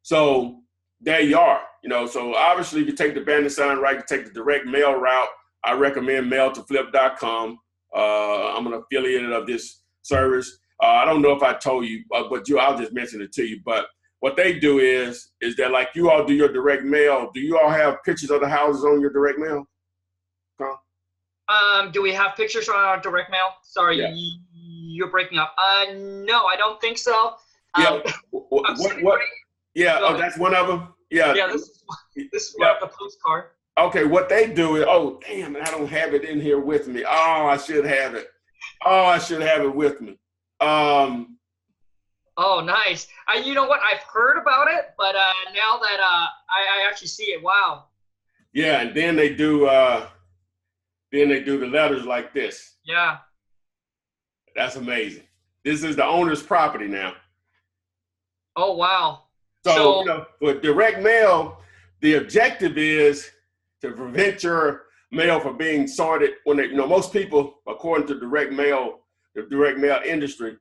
So there you are. So obviously if you take the bandit sign right, you take the direct mail route. I recommend mail-to-flip.com. I'm an affiliate of this service. I don't know if I told you, but I'll just mention it to you. But what they do is that like you all do your direct mail. Do you all have pictures of the houses on your direct mail? Do we have pictures on our direct mail? Sorry, yeah. You're breaking up. No, I don't think so. Yeah. What? Yeah. Oh, that's one of them. Yeah. Yeah. This is one of the postcard. Okay. What they do is, oh damn, I don't have it in here with me. Oh, I should have it. Oh, I should have it with me. Oh, nice. You know what? I've heard about it, but now that I actually see it, wow. Yeah, and then they do the letters like this. Yeah. That's amazing. This is the owner's property now. Oh, wow. So for direct mail, the objective is to prevent your mail from being sorted when most people, according to the direct mail industry,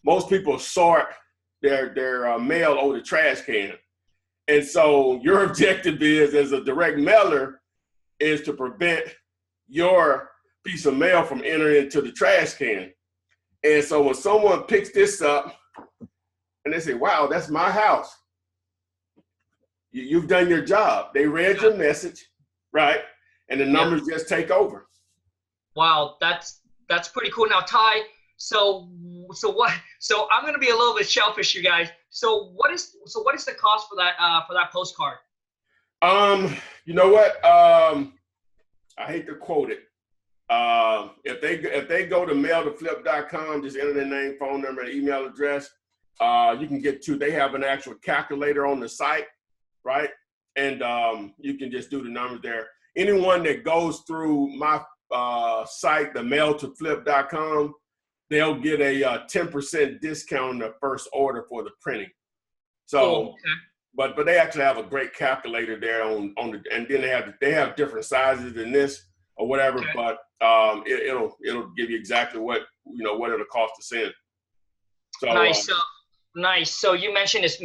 most people sort their mail over the trash can. And so your objective is, as a direct mailer, is to prevent your piece of mail from entering into the trash can. And so when someone picks this up and they say, wow, that's my house, you've done your job. They read your message, right? And the numbers just take over. Wow, that's pretty cool. Now, Ty, so I'm gonna be a little bit selfish, you guys. So what is the cost for that postcard? You know what? I hate to quote it. If they go to mail-to-flip.com, just enter their name, phone number, and email address, you can they have an actual calculator on the site, right? And you can just do the numbers there. Anyone that goes through my site, the mail-to-flip.com, they'll get a 10% discount on their first order for the printing. So, but they actually have a great calculator there on the, and then they have different sizes than this or whatever, but it'll give you exactly what it'll cost to send. So nice. Nice. So you mentioned it's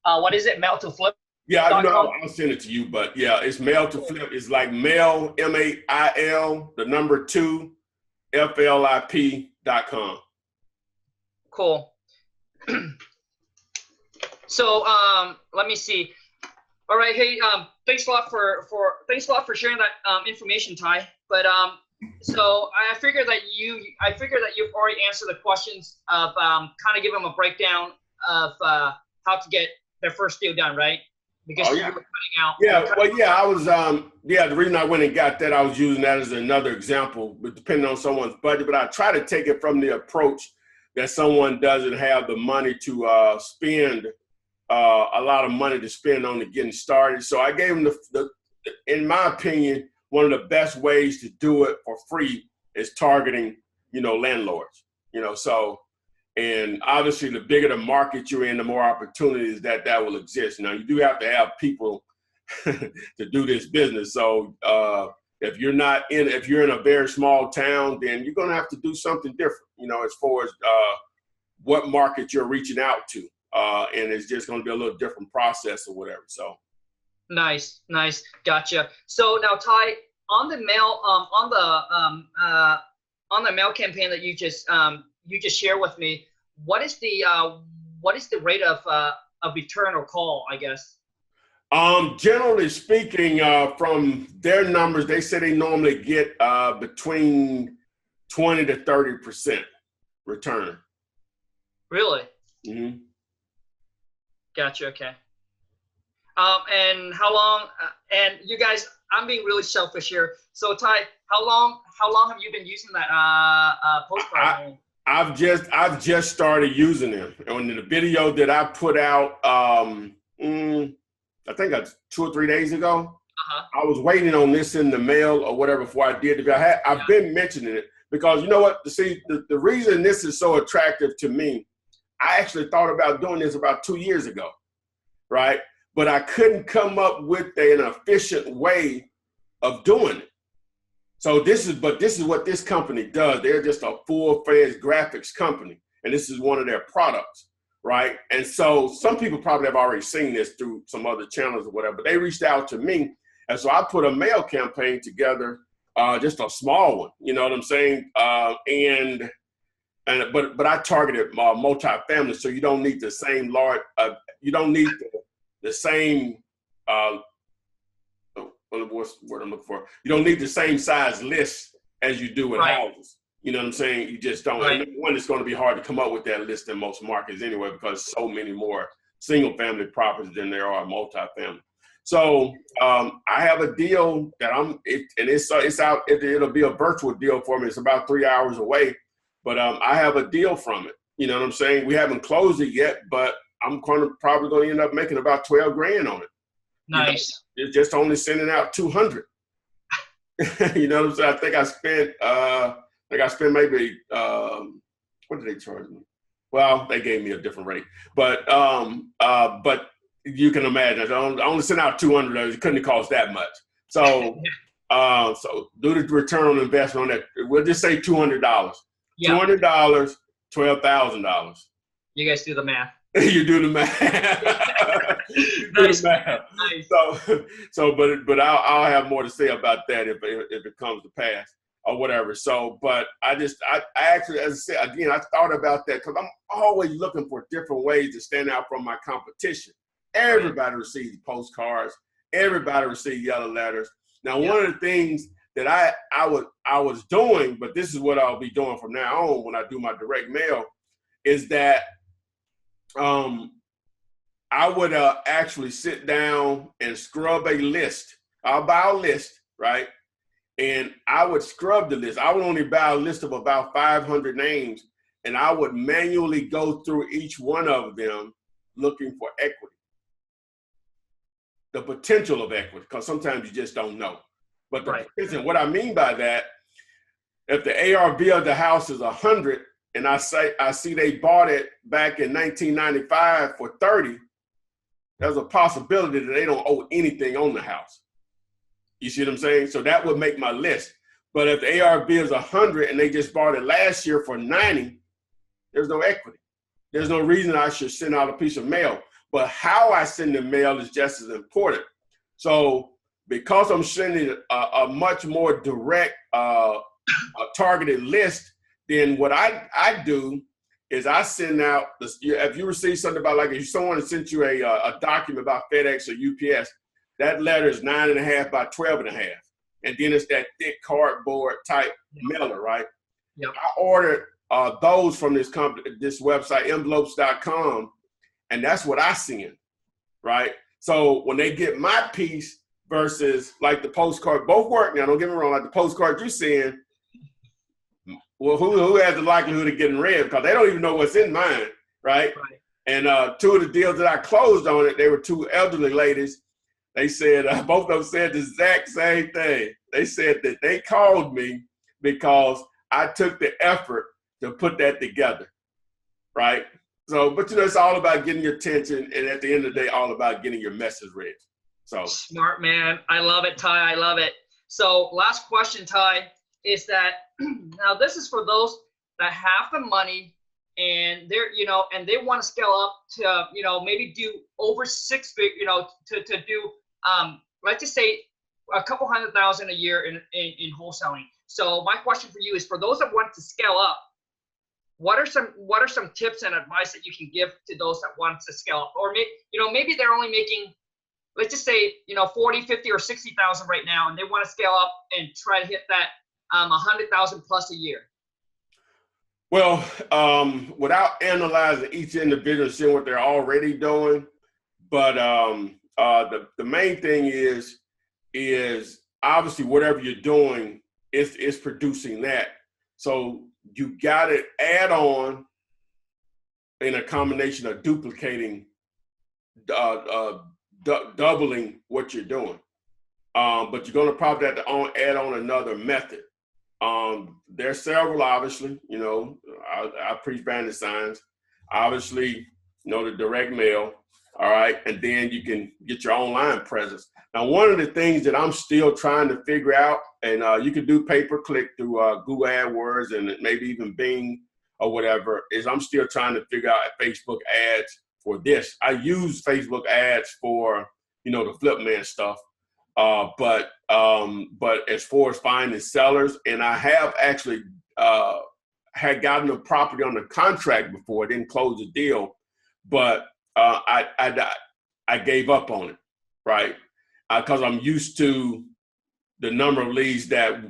what is it? Mail to Flip? Yeah, you know, I'll send it to you, but yeah, it's mail to flip. It's like mail, MAIL, the number 2, FLIP.com. Cool. So let me see. All right, hey, thanks a lot for sharing that information, Ty. But so I figured that you've already answered the questions of kind of give them a breakdown of how to get their first deal done, right? Because you were cutting out. Yeah, well, yeah, I was, the reason I went and got that, I was using that as another example, but depending on someone's budget. But I try to take it from the approach that someone doesn't have the money to spend a lot of money to spend on getting started. So I gave them in my opinion, one of the best ways to do it for free is targeting, landlords, so. And obviously, the bigger the market you're in, the more opportunities that will exist. Now, you do have to have people to do this business. So if you're in a very small town, then you're going to have to do something different, as far as what market you're reaching out to. And it's just going to be a little different process or whatever. So. Nice. Gotcha. So now, Ty, on the mail, on the mail campaign that you just shared with me, what is the rate of return or call, I guess? Generally speaking, from their numbers, they say they normally get between 20 to 30% return. Really? Mm-hmm. Gotcha. Okay. And how long? And you guys, I'm being really selfish here. So Ty, how long have you been using that postcard? I've just started using them. On the video that I put out, I think 2 or 3 days ago. I was waiting on this in the mail or whatever before I did it. I've been mentioning it because you know what? See, the reason this is so attractive to me, I actually thought about doing this about 2 years ago, right? But I couldn't come up with an efficient way of doing it. So this is what this company does. They're just a full-fledged graphics company, and this is one of their products, right? And so some people probably have already seen this through some other channels or whatever, but they reached out to me, and so I put a mail campaign together, just a small one, you know what I'm saying? But I targeted multi-family, so you don't need the same you don't need the same. What's the word I'm looking for? You don't need the same size list as you do with houses. You know what I'm saying? You just don't. Right. And one, it's going to be hard to come up with that list in most markets anyway, because so many more single family properties than there are multi-family. So I have a deal that it's out. It'll be a virtual deal for me. It's about 3 hours away, but I have a deal from it. You know what I'm saying? We haven't closed it yet, but I'm probably going to end up making about 12 grand on it. Nice. It's just only sending out 200. You know what I'm saying? I think I spent maybe, what did they charge me? Well, they gave me a different rate, but you can imagine, I only sent out 200. It couldn't have cost that much. So, so do the return on investment on that. We'll just say $200. Yeah. $200, $12,000. You guys do the math. You do the math. Nice. Nice. So, but I'll have more to say about that if it comes to pass or whatever. So, but I actually, as I said, again, I thought about that because I'm always looking for different ways to stand out from my competition. Everybody receives postcards. Everybody receives yellow letters. Now, one of the things that I was doing, but this is what I'll be doing from now on when I do my direct mail, is that I would actually sit down and scrub a list. I'll buy a list, right? And I would scrub the list. I would only buy a list of about 500 names, and I would manually go through each one of them looking for equity. The potential of equity, because sometimes you just don't know. But the potential, what I mean by that, if the ARV of the house is 100, and I see they bought it back in 1995 for 30, there's a possibility that they don't owe anything on the house. You see what I'm saying? So that would make my list. But if the ARV is 100 and they just bought it last year for 90, there's no equity. There's no reason I should send out a piece of mail. but how I send the mail is just as important. So because I'm sending a much more direct, a targeted list, then what I do is I send out, if you receive something about, like if someone sent you a document about FedEx or UPS, that letter is 9.5 by 12.5. And then it's that thick cardboard type mailer, right? Yep. I ordered those from this company, this website, envelopes.com, and that's what I send, right? So when they get my piece versus like the postcard, both work now, don't get me wrong, like the postcard you send, well, who has the likelihood of getting read? Because they don't even know what's in mine, right? And two of the deals that I closed on it, they were two elderly ladies. They said, both of them said the exact same thing. They said that they called me because I took the effort to put that together, right? So, but you know, it's all about getting your attention, and at the end of the day, all about getting your message read. So smart, man. I love it, Ty. I love it. So last question, Ty, is that now this is for those that have the money and they're, you know, and they want to scale up to, you know, maybe do over 6 figures, you know, to do, let's just say a couple $100,000 a year in wholesaling. So my question for you is, for those that want to scale up, what are some tips and advice that you can give to those that want to scale up? Or maybe they're only making, let's just say, you know, 40, 50, or 60,000 right now, and they want to scale up and try to hit that 100,000 plus a year. Well, without analyzing each individual, seeing what they're already doing, but the main thing is obviously whatever you're doing is producing that. So you got to add on in a combination of duplicating, doubling what you're doing. But you're going to probably have to add on another method. There's several, obviously, you know, I preach bandit signs, obviously, you know, the direct mail. All right. And then you can get your online presence. Now, one of the things that I'm still trying to figure out, and you can do pay-per-click through Google AdWords and maybe even Bing or whatever, is I'm still trying to figure out Facebook ads for this. I use Facebook ads for, you know, the Flipman stuff. But as far as finding sellers, and I have actually had gotten a property on the contract before. I didn't close the deal, but I gave up on it, right? Because I'm used to the number of leads that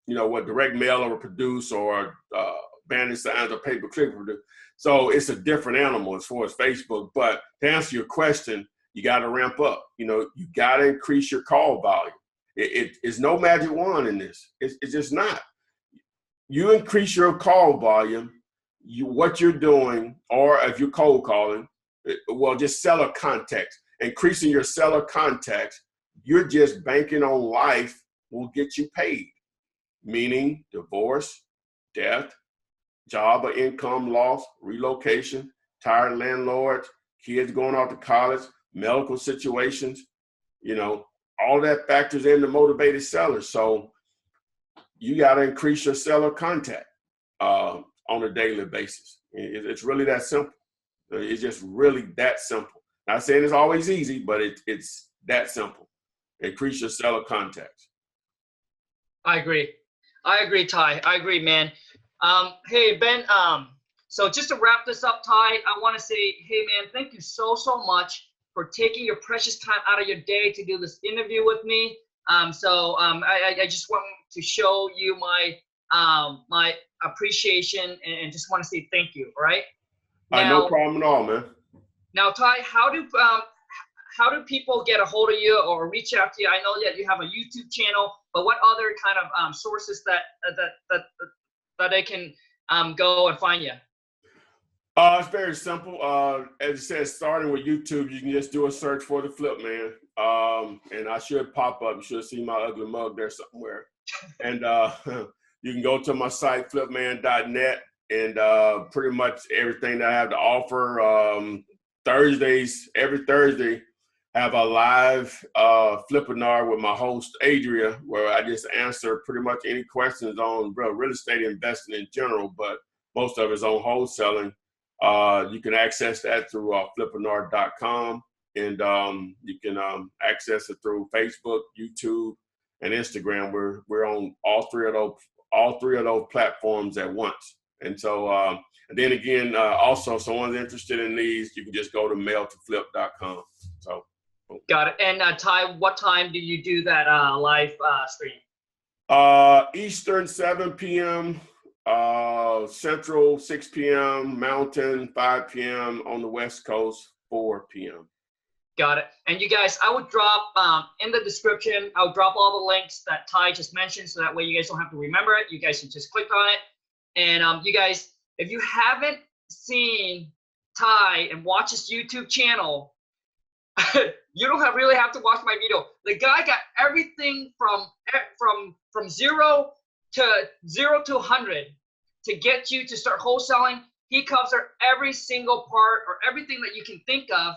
you know, what direct mail will produce, or bandit signs or pay-per-click will produce. So it's a different animal as far as Facebook. But to answer your question, you got to ramp up. You know, you got to increase your call volume. It's no magic wand in this. It's just not. You increase your call volume, what you're doing, or if you're cold calling, well, just seller contacts. Increasing your seller contacts, you're just banking on life will get you paid. Meaning divorce, death, job or income loss, relocation, tired landlords, kids going off to college, medical situations, you know, all that factors into motivated sellers. So you got to increase your seller contact on a daily basis. It's really that simple. It's just really that simple. Not saying it's always easy, but it's that simple. Increase your seller contacts. I agree, Ty. I agree, man. Hey, Ben, so just to wrap this up, Ty, I want to say, hey, man, thank you so much for taking your precious time out of your day to do this interview with me. I just want to show you my my appreciation and just want to say thank you. All right. No problem at all, man. Now, Ty, how do people get a hold of you or reach out to you? I know that you have a YouTube channel, but what other kind of sources that they can go and find you? It's very simple. As it says, starting with YouTube, you can just do a search for the Flipman, and I should pop up. You should see my ugly mug there somewhere. And you can go to my site, flipman.net, and pretty much everything that I have to offer. Every Thursday, have a live Flippinar with my host, Adria, where I just answer pretty much any questions on real estate investing in general, but most of it's on wholesaling. You can access that through Flippinar.com, and you can access it through Facebook, YouTube, and Instagram. We're on all three of those platforms at once. And so, and then again, also, if someone's interested in these, you can just go to mailtoflip.com. So, got it. And Ty, what time do you do that live stream? Eastern 7 p.m. Central 6 p.m. Mountain 5 p.m. on the West Coast 4 p.m. Got it. And you guys, I would drop in the description, I'll drop all the links that Ty just mentioned, so that way you guys don't have to remember it. You guys can just click on it. And you guys, if you haven't seen Ty and watch his YouTube channel, you don't really have to watch my video. The guy got everything from 0 to 100 to get you to start wholesaling. He covers every single part or everything that you can think of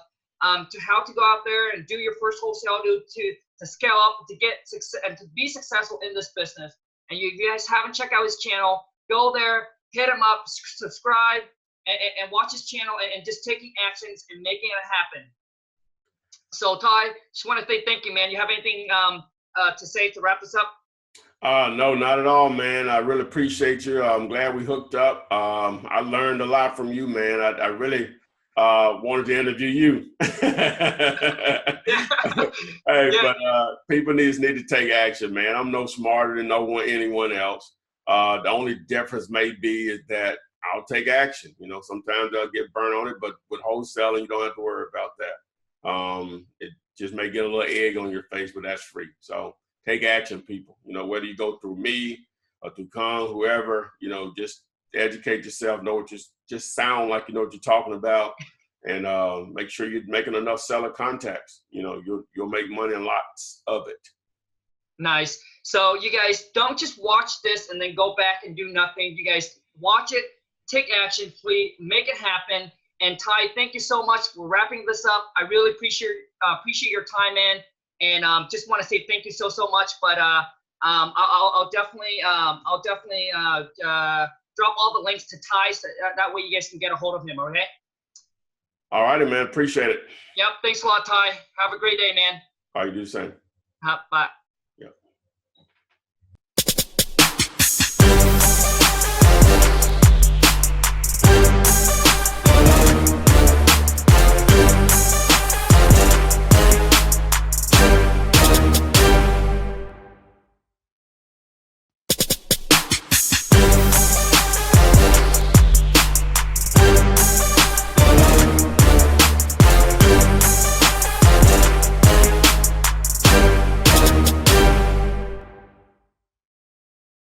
to how to go out there and do your first wholesale, to scale up, to get success, and to be successful in this business. And if you guys haven't checked out his channel, go there, hit him up, subscribe, and watch his channel, and just taking actions and making it happen. So Ty, just want to say thank you, man. You have anything to say to wrap this up? No, not at all, man. I really appreciate you. I'm glad we hooked up. I learned a lot from you, man. I really wanted to interview you. But people need to take action, man. I'm no smarter than anyone else. The only difference may be is that I'll take action. You know, sometimes I'll get burnt on it, but with wholesaling, you don't have to worry about that. It just may get a little egg on your face, but that's free. So take action, people. You know, whether you go through me or through Kong, whoever, you know, just educate yourself, know what just sound like you know what you're talking about, and make sure you're making enough seller contacts. You know, you'll make money and lots of it. Nice. So you guys don't just watch this and then go back and do nothing. You guys watch it, take action, please make it happen. And Ty, thank you so much for wrapping this up. I really appreciate your time, man. And just want to say thank you so much. But I'll definitely drop all the links to Ty, so that way you guys can get a hold of him. Okay. All righty, man. Appreciate it. Yep. Thanks a lot, Ty. Have a great day, man. All right, you do the same. Bye.